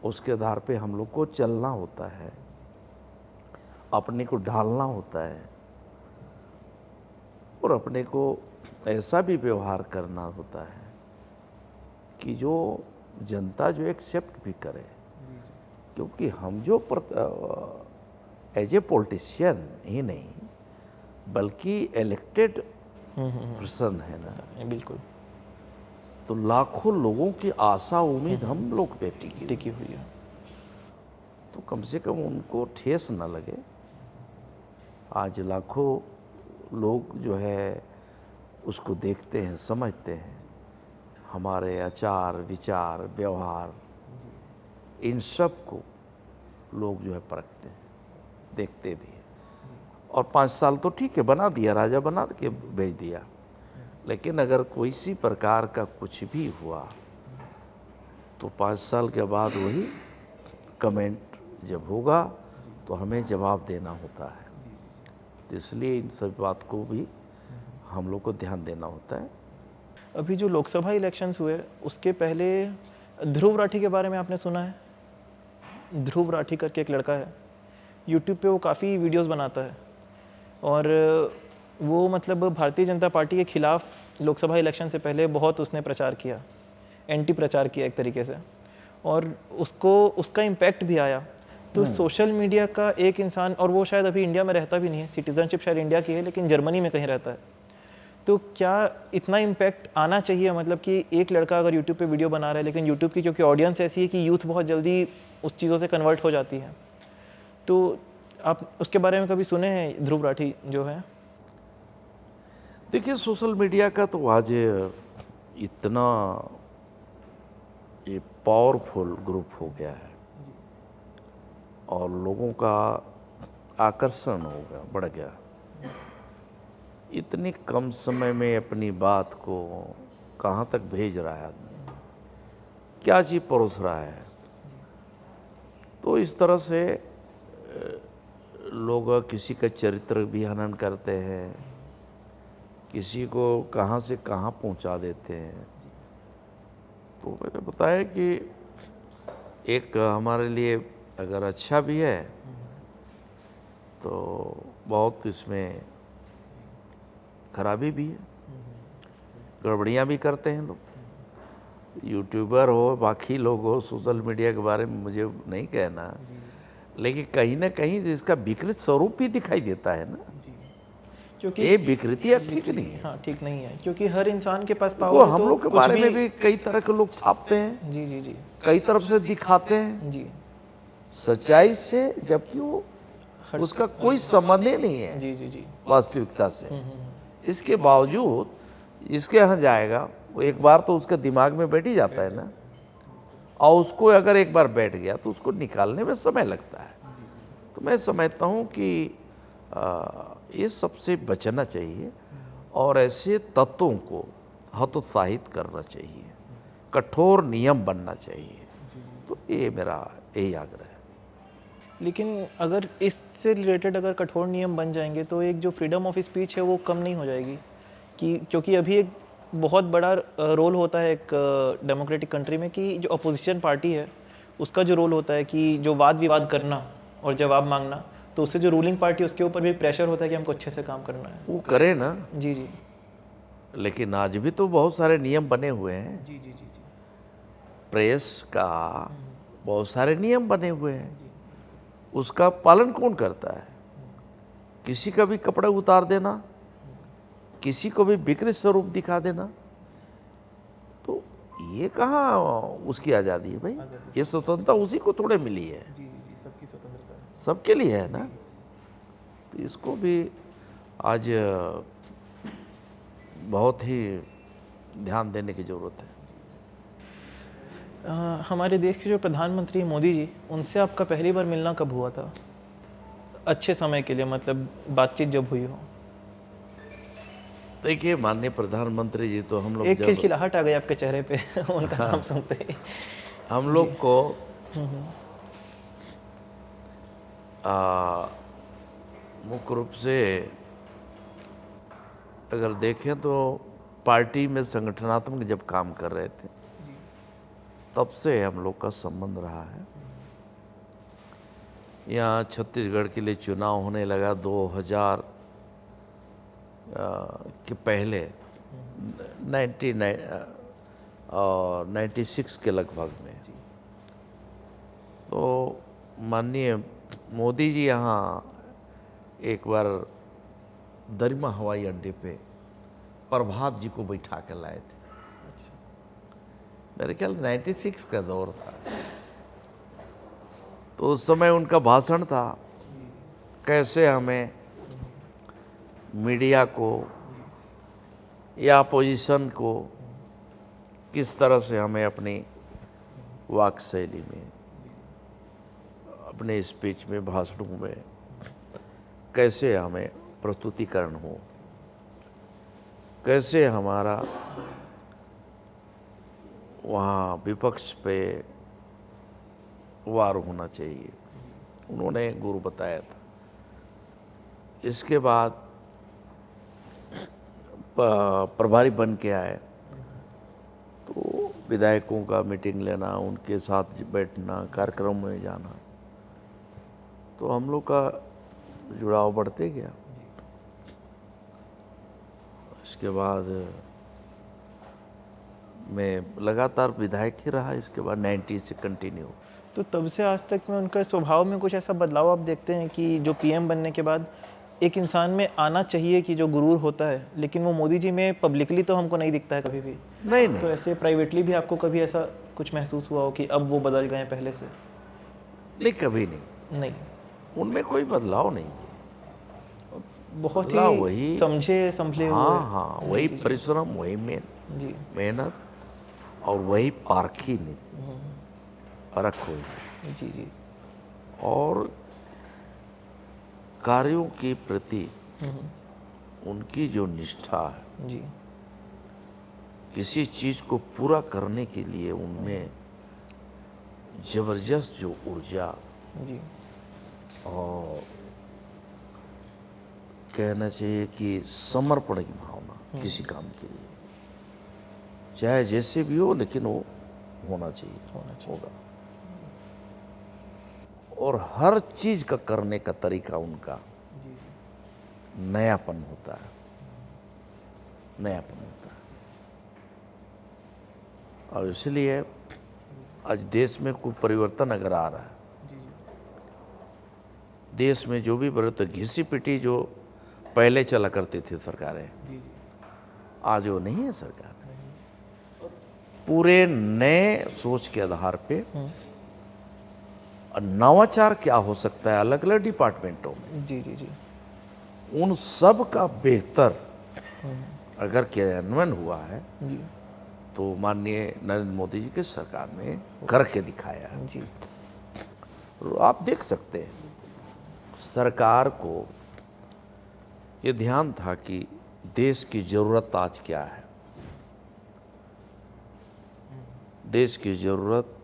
उसके आधार पे हम लोग को चलना होता है, अपने को ढालना होता है और अपने को ऐसा भी व्यवहार करना होता है कि जो जनता जो एक्सेप्ट भी करे। क्योंकि हम जो एज ए पॉलिटिशियन ही नहीं बल्कि इलेक्टेड पर्सन है ना, बिल्कुल तो लाखों लोगों की आशा उम्मीद हम लोग पे टिकी हुई है। तो कम से कम उनको ठेस न लगे। आज लाखों लोग जो है उसको देखते हैं, समझते हैं, हमारे आचार विचार व्यवहार इन सब को लोग जो है परखते हैं, देखते भी हैं। और 5 साल तो ठीक है, बना दिया, राजा बना के भेज दिया, लेकिन अगर कोई सी प्रकार का कुछ भी हुआ तो 5 साल के बाद वही कमेंट जब होगा तो हमें जवाब देना होता है। तो इसलिए इन सब बात को भी हम लोग को ध्यान देना होता है। अभी जो लोकसभा इलेक्शंस हुए उसके पहले ध्रुव राठी के बारे में आपने सुना है? ध्रुव राठी करके एक लड़का है, यूट्यूब पे वो काफ़ी वीडियोस बनाता है और वो मतलब भारतीय जनता पार्टी के खिलाफ लोकसभा इलेक्शन से पहले बहुत उसने प्रचार किया, एंटी प्रचार किया एक तरीके से, और उसका इम्पैक्ट भी आया। तो सोशल मीडिया का एक इंसान, और वो शायद अभी इंडिया में रहता भी नहीं है, सिटीजनशिप शायद इंडिया की है लेकिन जर्मनी में कहीं रहता है, तो क्या इतना इम्पैक्ट आना चाहिए? मतलब कि एक लड़का अगर यूट्यूब पे वीडियो बना रहा है, लेकिन यूट्यूब की क्योंकि ऑडियंस ऐसी है कि यूथ बहुत जल्दी उस चीज़ों से कन्वर्ट हो जाती है, तो आप उसके बारे में कभी सुने हैं ध्रुव राठी जो है? देखिए, सोशल मीडिया का तो आज इतना ये पावरफुल ग्रुप हो गया है और लोगों का आकर्षण हो गया, बढ़ गया। इतनी कम समय में अपनी बात को कहाँ तक भेज रहा है आदमी, क्या चीज़ परोस रहा है। तो इस तरह से लोग किसी का चरित्र भी हनन करते हैं, किसी को कहाँ से कहाँ पहुँचा देते हैं। तो मैंने बताया कि एक हमारे लिए अगर अच्छा भी है तो बहुत इसमें खराबी भी है, गड़बड़ियाँ भी करते हैं लोग। यूट्यूबर हो, बाकी लोग हो, सोशल मीडिया के बारे में मुझे नहीं कहना, लेकिन कहीं ना कहीं इसका विकृत स्वरूप भी दिखाई देता है ना, क्योंकि ये विकृतियाँ ठीक नहीं है। हाँ, ठीक नहीं है, क्योंकि हर इंसान के पास वो पावर है, हम तो लोग के कुछ बारे में भी कई तरह के लोग छापते हैं, जी जी जी कई तरफ से दिखाते हैं जी सच्चाई से, जबकि वो उसका कोई संबंध ही नहीं है जी जी जी वास्तविकता से। इसके बावजूद इसके यहाँ जाएगा, वो एक बार तो उसके दिमाग में बैठ ही जाता है ना, और उसको अगर एक बार बैठ गया तो उसको निकालने में समय लगता है। तो मैं समझता हूँ कि ये सबसे बचना चाहिए और ऐसे तत्वों को हतोत्साहित करना चाहिए, कठोर नियम बनना चाहिए। तो ये मेरा यही आग्रह है। लेकिन अगर इससे रिलेटेड अगर कठोर नियम बन जाएंगे तो एक जो फ्रीडम ऑफ स्पीच है वो कम नहीं हो जाएगी? क्योंकि अभी एक बहुत बड़ा रोल होता है एक डेमोक्रेटिक कंट्री में कि जो अपोजिशन पार्टी है उसका जो रोल होता है कि जो वाद विवाद करना और जवाब मांगना, तो उससे जो रूलिंग पार्टी उसके ऊपर भी प्रेशर होता है कि हमको अच्छे से काम करना है। वो करे ना, जी जी लेकिन आज भी तो बहुत सारे नियम बने हुए हैं। जी जी जी जी प्रेस का बहुत सारे नियम बने हुए हैं, उसका पालन कौन करता है? किसी का भी कपड़े उतार देना, किसी को भी विकृत स्वरूप दिखा देना, तो ये कहाँ उसकी आज़ादी है भाई? ये स्वतंत्रता उसी को थोड़े मिली है, जी जी, सबकी स्वतंत्रता। सबके लिए है ना। तो इसको भी आज बहुत ही ध्यान देने की ज़रूरत है। हमारे देश के जो प्रधानमंत्री मोदी जी, उनसे आपका पहली बार मिलना कब हुआ था? अच्छे समय के लिए, मतलब बातचीत जब हुई हो। देखिए, माननीय प्रधानमंत्री जी तो हम लोग एक जब खिलखिलाहट आ गई आपके चेहरे पे उनका नाम सुनते ही। हम लोग को मुख्य रूप से अगर देखें तो पार्टी में संगठनात्मक जब काम कर रहे थे तब से हम लोग का संबंध रहा है। यहाँ छत्तीसगढ़ के लिए चुनाव होने लगा 2000 के पहले 96 के लगभग में। तो माननीय मोदी जी यहाँ एक बार दरिमा हवाई अड्डे पे प्रभात जी को बैठा कर लाए थे। मेरे ख्याल 96 का दौर था। तो उस समय उनका भाषण था कैसे हमें मीडिया को या अपोजिशन को किस तरह से हमें अपनी वाक शैली में, अपने स्पीच में, भाषणों में कैसे हमें प्रस्तुतिकरण हो, कैसे हमारा वहाँ विपक्ष पे वार होना चाहिए, उन्होंने गुरु बताया था। इसके बाद प्रभारी बन के आए तो विधायकों का मीटिंग लेना, उनके साथ बैठना, कार्यक्रम में जाना, तो हम लोग का जुड़ाव बढ़ते गया। इसके बाद मैं लगातार विधायक ही रहा। इसके बाद 90 से कंटिन्यू। तो तब से आज तक में उनका स्वभाव में कुछ ऐसा बदलाव आप देखते हैं कि जो पीएम बनने के बाद एक इंसान में आना चाहिए कि जो गुरूर होता है, लेकिन वो मोदी जी में पब्लिकली तो हमको नहीं दिखता है कभी भी। नहीं तो ऐसे प्राइवेटली भी आपको कभी ऐसा कुछ महसूस हुआ हो कि अब वो बदल गए हैं पहले से? नहीं, कभी नहीं। नहीं, उनमें कोई बदलाव नहीं है। बहुत बदलाव ही वही समझे संभले हुए। हाँ, वही परिश्रम, वही जी मेहनत और वही पारखी नहीं, परख हुई जी जी। और कार्यों के प्रति उनकी जो निष्ठा है, जी किसी चीज को पूरा करने के लिए उनमें जबरदस्त जो ऊर्जा जी और कहना चाहिए कि समर्पण की भावना किसी काम के लिए, चाहे जैसे भी हो, लेकिन वो होना चाहिए, होगा। और हर चीज का करने का तरीका उनका नयापन होता है, नयापन होता है। और इसलिए आज देश में कोई परिवर्तन अगर आ रहा है, देश में जो भी परिवर्तन, घिसी पिटी जो पहले चला करते थे सरकारें, आज वो नहीं है सरकार। पूरे नए सोच के आधार पे और नवाचार क्या हो सकता है अलग अलग डिपार्टमेंटों में, जी जी जी। उन सब का बेहतर अगर क्रियान्वयन हुआ है जी तो माननीय नरेंद्र मोदी जी की सरकार ने करके दिखाया है। जी तो आप देख सकते हैं सरकार को ये ध्यान था कि देश की ज़रूरत आज क्या है। देश की ज़रूरत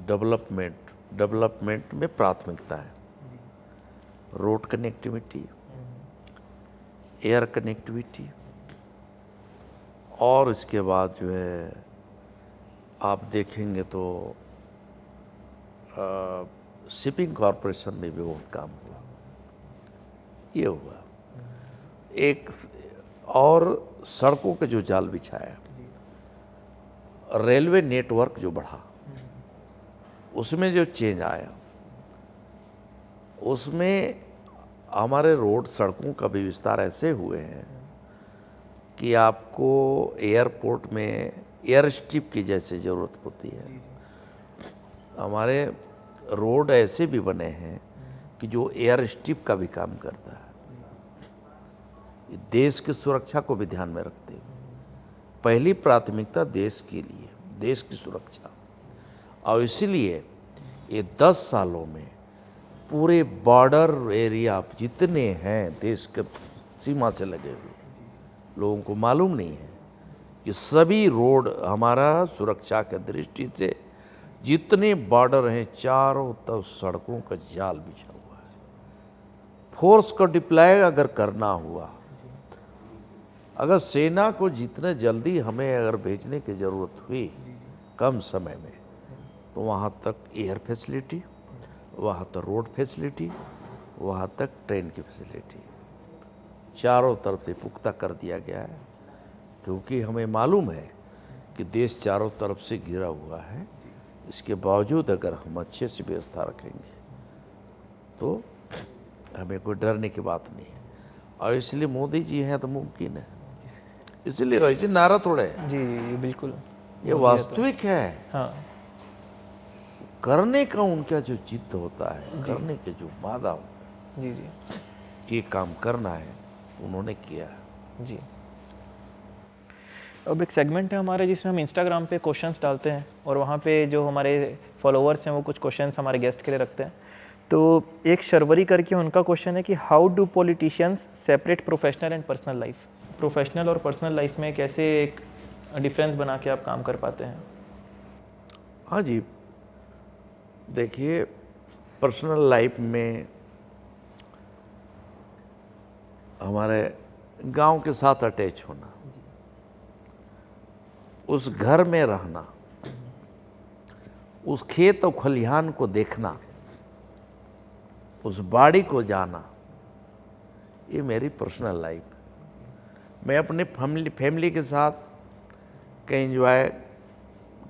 डेवलपमेंट में प्राथमिकता है। रोड कनेक्टिविटी, एयर कनेक्टिविटी, और इसके बाद जो है आप देखेंगे तो शिपिंग कॉरपोरेशन में भी बहुत काम हुआ, ये हुआ। एक और सड़कों के जो जाल बिछाया, रेलवे नेटवर्क जो बढ़ा, उसमें जो चेंज आया, उसमें हमारे रोड सड़कों का भी विस्तार ऐसे हुए हैं कि आपको एयरपोर्ट में एयर स्ट्रिप की जैसे ज़रूरत होती है। हमारे रोड ऐसे भी बने हैं कि जो एयर स्ट्रिप का भी काम करता है। ये देश की सुरक्षा को भी ध्यान में रखते हुए पहली प्राथमिकता देश के लिए, देश की सुरक्षा, और इसीलिए ये 10 सालों में पूरे बॉर्डर एरिया जितने हैं देश के सीमा से लगे हुए, लोगों को मालूम नहीं है कि सभी रोड हमारा सुरक्षा के दृष्टि से जितने बॉर्डर हैं चारों तरफ सड़कों का जाल बिछा हुआ है। फोर्स को डिप्लॉय अगर करना हुआ, अगर सेना को जितने जल्दी हमें अगर भेजने की ज़रूरत हुई कम समय में, तो वहाँ तक एयर फैसिलिटी, वहाँ तक रोड फैसिलिटी, वहाँ तक ट्रेन की फैसिलिटी चारों तरफ से पुख्ता कर दिया गया है। क्योंकि हमें मालूम है कि देश चारों तरफ से घिरा हुआ है, इसके बावजूद अगर हम अच्छे से व्यवस्था रखेंगे तो हमें कोई डरने की बात नहीं है। और इसलिए मोदी जी हैं तो मुमकिन है, इसलिए ऐसे नारा थोड़े है। जी जी जी बिल्कुल, ये वास्तविक है। हाँ करने का उनका जो जिद होता है, करने के जो वादा होता जी जी है कि ये काम करना है, उन्होंने किया है। जी। अब एक सेगमेंट है हमारे जिसमें हम इंस्टाग्राम पे क्वेश्चंस डालते हैं और वहाँ पे जो हमारे फॉलोअर्स हैं वो कुछ क्वेश्चंस हमारे गेस्ट के लिए रखते हैं। तो एक शर्वरी करके उनका क्वेश्चन है कि how do politicians separate professional and personal life? Professional और पर्सनल लाइफ में कैसे एक डिफरेंस बना के आप काम कर पाते हैं? हाँ जी, देखिए पर्सनल लाइफ में हमारे गांव के साथ अटैच होना, उस घर में रहना, उस खेत और खलिहान को देखना, उस बाड़ी को जाना, ये मेरी पर्सनल लाइफ। मैं अपने फैमिली के साथ कहीं एंजॉय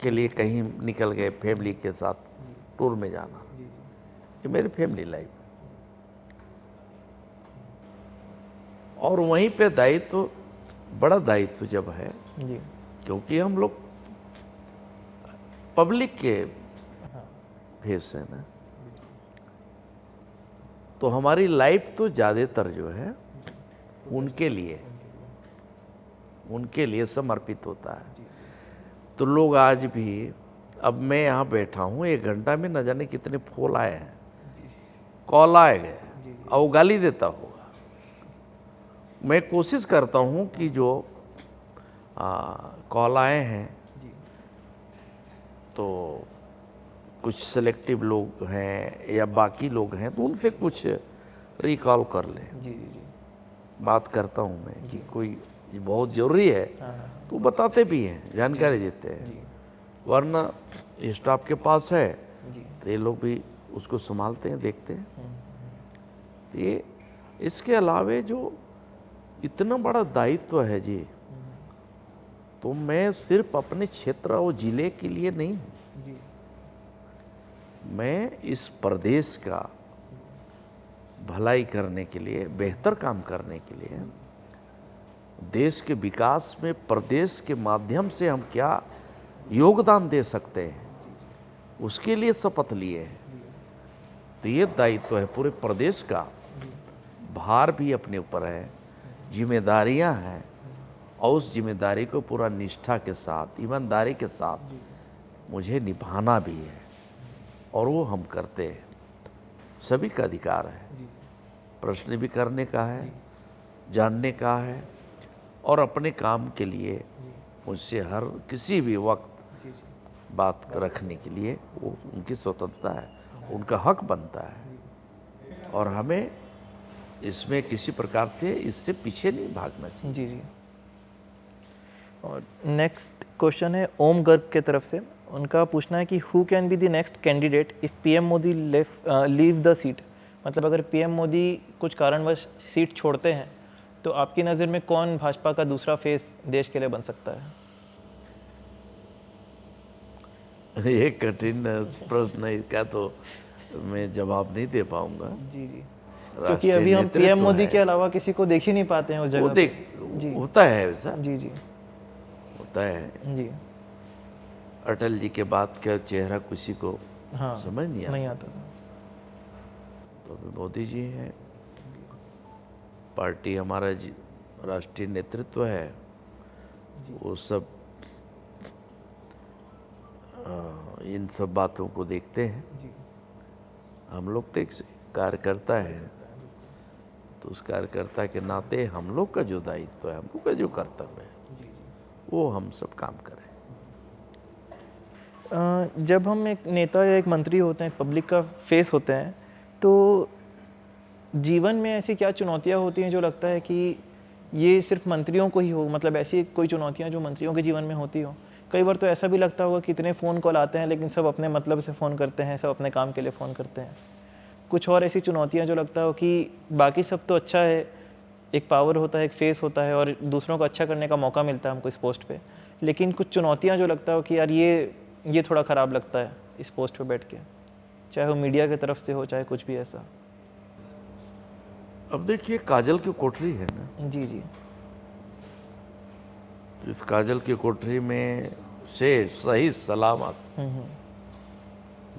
के लिए कहीं निकल गए, फैमिली के साथ टूर में जाना, ये मेरी फैमिली लाइफ। और वहीं पे दायित्व, बड़ा दायित्व जब है जी क्योंकि हम लोग पब्लिक के फेस है ना, तो हमारी लाइफ तो ज़्यादातर जो है उनके लिए समर्पित होता है। तो लोग आज भी, अब मैं यहाँ बैठा हूँ, 1 घंटा में न जाने कितने फोन आए हैं, कॉल आए गए, और वो गाली देता होगा। मैं कोशिश करता हूँ कि जो कॉल आए हैं तो कुछ सेलेक्टिव लोग हैं या बाकी लोग हैं तो उनसे कुछ रिकॉल कर लें। जी जी जी बात करता हूँ मैं कि कोई बहुत ज़रूरी है तो बताते भी हैं, जानकारी देते हैं, वरना स्टाफ के पास है तो ये लोग भी उसको संभालते हैं, देखते हैं। तो ये इसके अलावे जो इतना बड़ा दायित्व है जी, तो मैं सिर्फ अपने क्षेत्र और ज़िले के लिए नहीं हूँ, मैं इस प्रदेश का भलाई करने के लिए, बेहतर काम करने के लिए, देश के विकास में प्रदेश के माध्यम से हम क्या योगदान दे सकते हैं, उसके लिए शपथ लिए हैं। तो ये दायित्व है पूरे प्रदेश का, भार भी अपने ऊपर है, जिम्मेदारियां हैं, और उस जिम्मेदारी को पूरा निष्ठा के साथ, ईमानदारी के साथ मुझे निभाना भी है, और वो हम करते हैं। सभी का अधिकार है, प्रश्न भी करने का है, जानने का है, और अपने काम के लिए मुझसे हर किसी भी वक्त बात रखने के लिए वो उनकी स्वतंत्रता है, उनका हक बनता है, और हमें इसमें किसी प्रकार से इससे पीछे नहीं भागना चाहिए। जी जी। और नेक्स्ट क्वेश्चन है ओम गर्ग के तरफ से, उनका पूछना है कि who can be the next candidate if PM Modi leave the seat? मतलब अगर पीएम मोदी कुछ कारणवश सीट छोड़ते हैं तो आपकी नज़र में कौन भाजपा का दूसरा फेस देश के लिए बन सकता है? ये कठिन प्रश्न है, इसका तो मैं जवाब नहीं दे पाऊंगा। जी जी, क्योंकि अभी हम पीएम मोदी के अलावा किसी को देख ही नहीं पाते हैं उस जगह वो पे। जी होता है ऐसा, जी जी होता है। जी अटल जी के बाद का चेहरा किसी को हाँ समझ नहीं नहीं आता। आता था। तो अभी मोदी जी हैं, पार्टी हमारा राष्ट्रीय नेतृत्व है, वो सब इन सब बातों को देखते हैं। हम लोग तो एक कार्यकर्ता है, तो उस कार्यकर्ता के नाते हम लोग का जो दायित्व है, हम लोग का जो कर्तव्य है, वो हम सब काम करें। जब हम एक नेता या एक मंत्री होते हैं, पब्लिक का फेस होते हैं, तो जीवन में ऐसी क्या चुनौतियां होती हैं जो लगता है कि ये सिर्फ मंत्रियों को ही हो, मतलब ऐसी कोई चुनौतियां जो मंत्रियों के जीवन में होती हो? कई बार तो ऐसा भी लगता होगा कि इतने फ़ोन कॉल आते हैं लेकिन सब अपने मतलब से फ़ोन करते हैं, सब अपने काम के लिए फ़ोन करते हैं। कुछ और ऐसी चुनौतियां जो लगता हो कि बाकी सब तो अच्छा है, एक पावर होता है, एक फेस होता है और दूसरों को अच्छा करने का मौका मिलता है हमको इस पोस्ट पे, लेकिन कुछ चुनौतियां जो लगता हो कि यार ये थोड़ा ख़राब लगता है इस पोस्ट पे बैठ के, चाहे वो मीडिया की तरफ से हो, चाहे कुछ भी ऐसा। अब देखिए, काजल की कोठरी है ना, जी जी तो इस काजल की कोठरी में से सही सलामत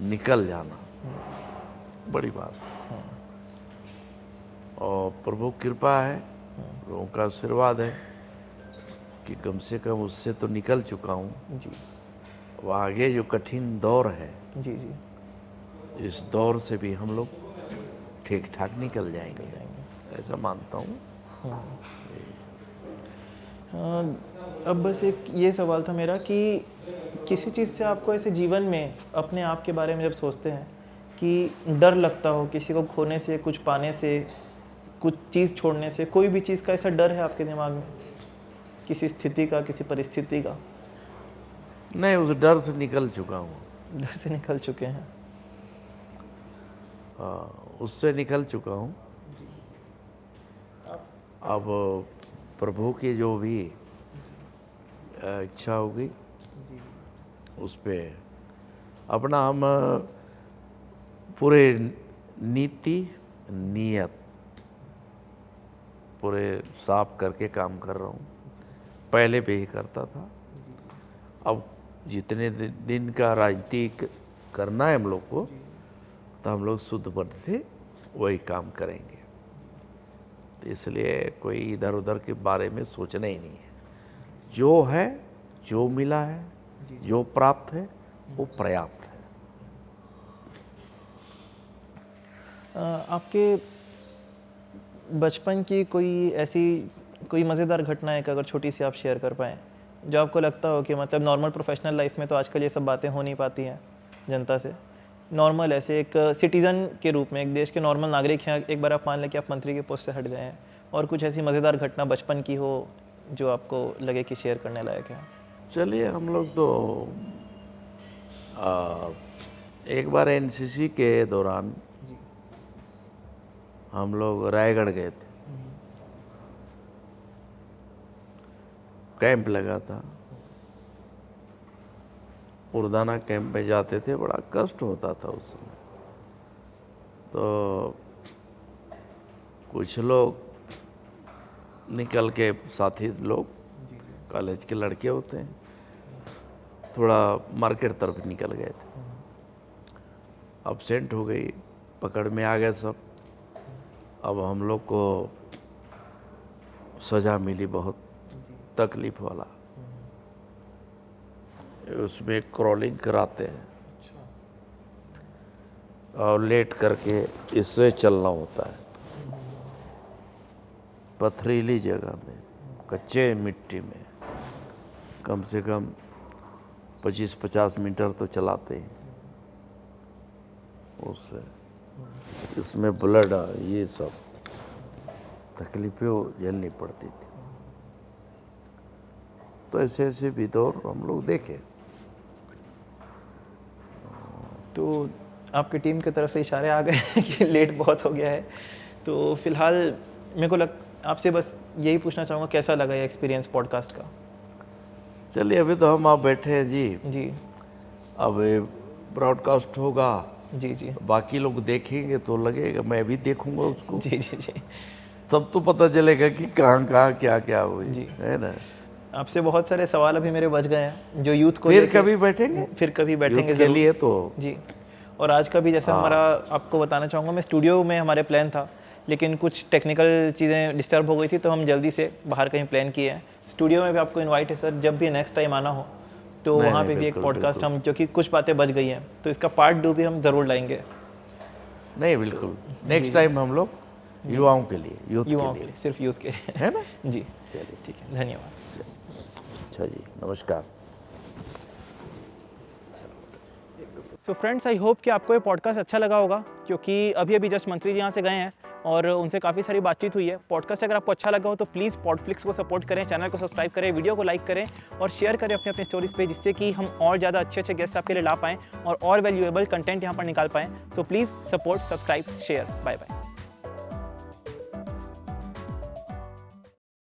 निकल जाना बड़ी बात है। और प्रभु कृपा है, लोगों का आशीर्वाद है कि कम से कम उससे तो निकल चुका हूँ। जी अब आगे जो कठिन दौर है, जी जी इस दौर से भी हम लोग ठीक ठाक निकल जाएंगे, ऐसा मानता हूँ। अब बस एक ये सवाल था मेरा कि किसी चीज़ से आपको ऐसे जीवन में अपने आप के बारे में जब सोचते हैं कि डर लगता हो, किसी को खोने से, कुछ पाने से, कुछ चीज़ छोड़ने से, कोई भी चीज़ का ऐसा डर है आपके दिमाग में, किसी स्थिति का, किसी परिस्थिति का? नहीं, उस डर से निकल चुका हूँ। डर से निकल चुके हैं? उससे निकल चुका हूँ। अब प्रभु की जो भी इच्छा होगी उस पे अपना हम पूरे नीति नियत पूरे साफ करके काम कर रहा हूँ। पहले भी ही करता था, अब जितने दिन का राजनीति करना है हम लोग को, तो हम लोग शुद्ध मन से वही काम करेंगे। तो इसलिए कोई इधर उधर के बारे में सोचना ही नहीं है। जो है, जो मिला है, जो प्राप्त है, वो पर्याप्त है। आपके बचपन की कोई मज़ेदार घटना है कि अगर छोटी सी आप शेयर कर पाएँ, जो आपको लगता हो कि मतलब नॉर्मल प्रोफेशनल लाइफ में तो आजकल ये सब बातें हो नहीं पाती हैं जनता से, नॉर्मल ऐसे एक सिटीज़न के रूप में, एक देश के नॉर्मल नागरिक हैं, एक बार आप मान लें कि आप मंत्री के पोस्ट से हट गए हैं और कुछ ऐसी मज़ेदार घटना बचपन की हो जो आपको लगे कि शेयर करने लायक है? चलिए, हम लोग तो एक बार एनसीसी के दौरान हम लोग रायगढ़ गए थे, कैंप लगा था, उर्दाना कैंप में जाते थे, बड़ा कष्ट होता था उस समय। तो कुछ लोग निकल के, साथी लोग, कॉलेज के लड़के होते हैं, थोड़ा मार्केट तरफ निकल गए थे। अब्सेंट हो गई, पकड़ में आ गए सब। अब हम लोग को सज़ा मिली बहुत तकलीफ वाला। उसमें क्रॉलिंग कराते हैं और लेट करके इससे चलना होता है, पथरीली जगह में, कच्चे मिट्टी में, कम से कम 25-50 मीटर तो चलाते हैं। उससे इसमें ब्लड, ये सब तकलीफें झेलनी पड़ती थी। तो ऐसे ऐसे भी दौर हम लोग देखे। तो आपकी टीम की तरफ से इशारे आ गए कि लेट बहुत हो गया है, तो फिलहाल मेरे को आपसे बस यही पूछना चाहूँगा, कैसा लगा ये एक्सपीरियंस पॉडकास्ट का? चलिए, अभी तो हम आप बैठे हैं जी। जी अब ब्रॉडकास्ट होगा, जी जी बाकी लोग देखेंगे तो लगेगा, मैं भी देखूंगा उसको, जी जी जी तब तो पता चलेगा कि कहाँ कहाँ क्या क्या हुई, जी। है ना। आपसे बहुत सारे सवाल अभी मेरे बच गए हैं जो यूथ को फिर लेके- कभी बैठेंगे, फिर कभी बैठेंगे यूथ के ज़रूर। लिए तो जी। और आज का भी जैसा हमारा, आपको बताना चाहूँगा, मैं स्टूडियो में हमारे प्लान था, लेकिन कुछ टेक्निकल चीज़ें डिस्टर्ब हो गई थी, तो हम जल्दी से बाहर कहीं प्लान किए हैं। स्टूडियो में भी आपको इनवाइट है सर, जब भी नेक्स्ट टाइम आना हो तो नहीं, वहाँ नहीं, पे भी एक बिल्कुल, पॉडकास्ट बिल्कुल। हम, जो कि कुछ बातें बच गई हैं, तो इसका पार्ट 2 भी हम ज़रूर लाएंगे नहीं, बिल्कुल नेक्स्ट टाइम हम लोग युवाओं के लिए, यूथ युवाओं के के लिए, लिए, सिर्फ यूथ के लिए। है ना? जी चलिए, ठीक है, धन्यवाद। अच्छा जी, नमस्कार। सो फ्रेंड्स, आई होप कि आपको ये पॉडकास्ट अच्छा लगा होगा, क्योंकि अभी अभी जस्ट मंत्री जी यहाँ से गए हैं और उनसे काफ़ी सारी बातचीत हुई है। पॉडकास्ट अगर आपको अच्छा लगा हो तो प्लीज़ पॉडफ्लिक्स को सपोर्ट करें, चैनल को सब्सक्राइब करें, वीडियो को लाइक करें और शेयर करें अपने अपने स्टोरीज पे, जिससे कि हम और ज़्यादा अच्छे अच्छे गेस्ट आपके लिए ला पाएँ और वैल्यूएबल कंटेंट यहाँ पर निकाल पाएँ। So please support, subscribe, share. Bye bye.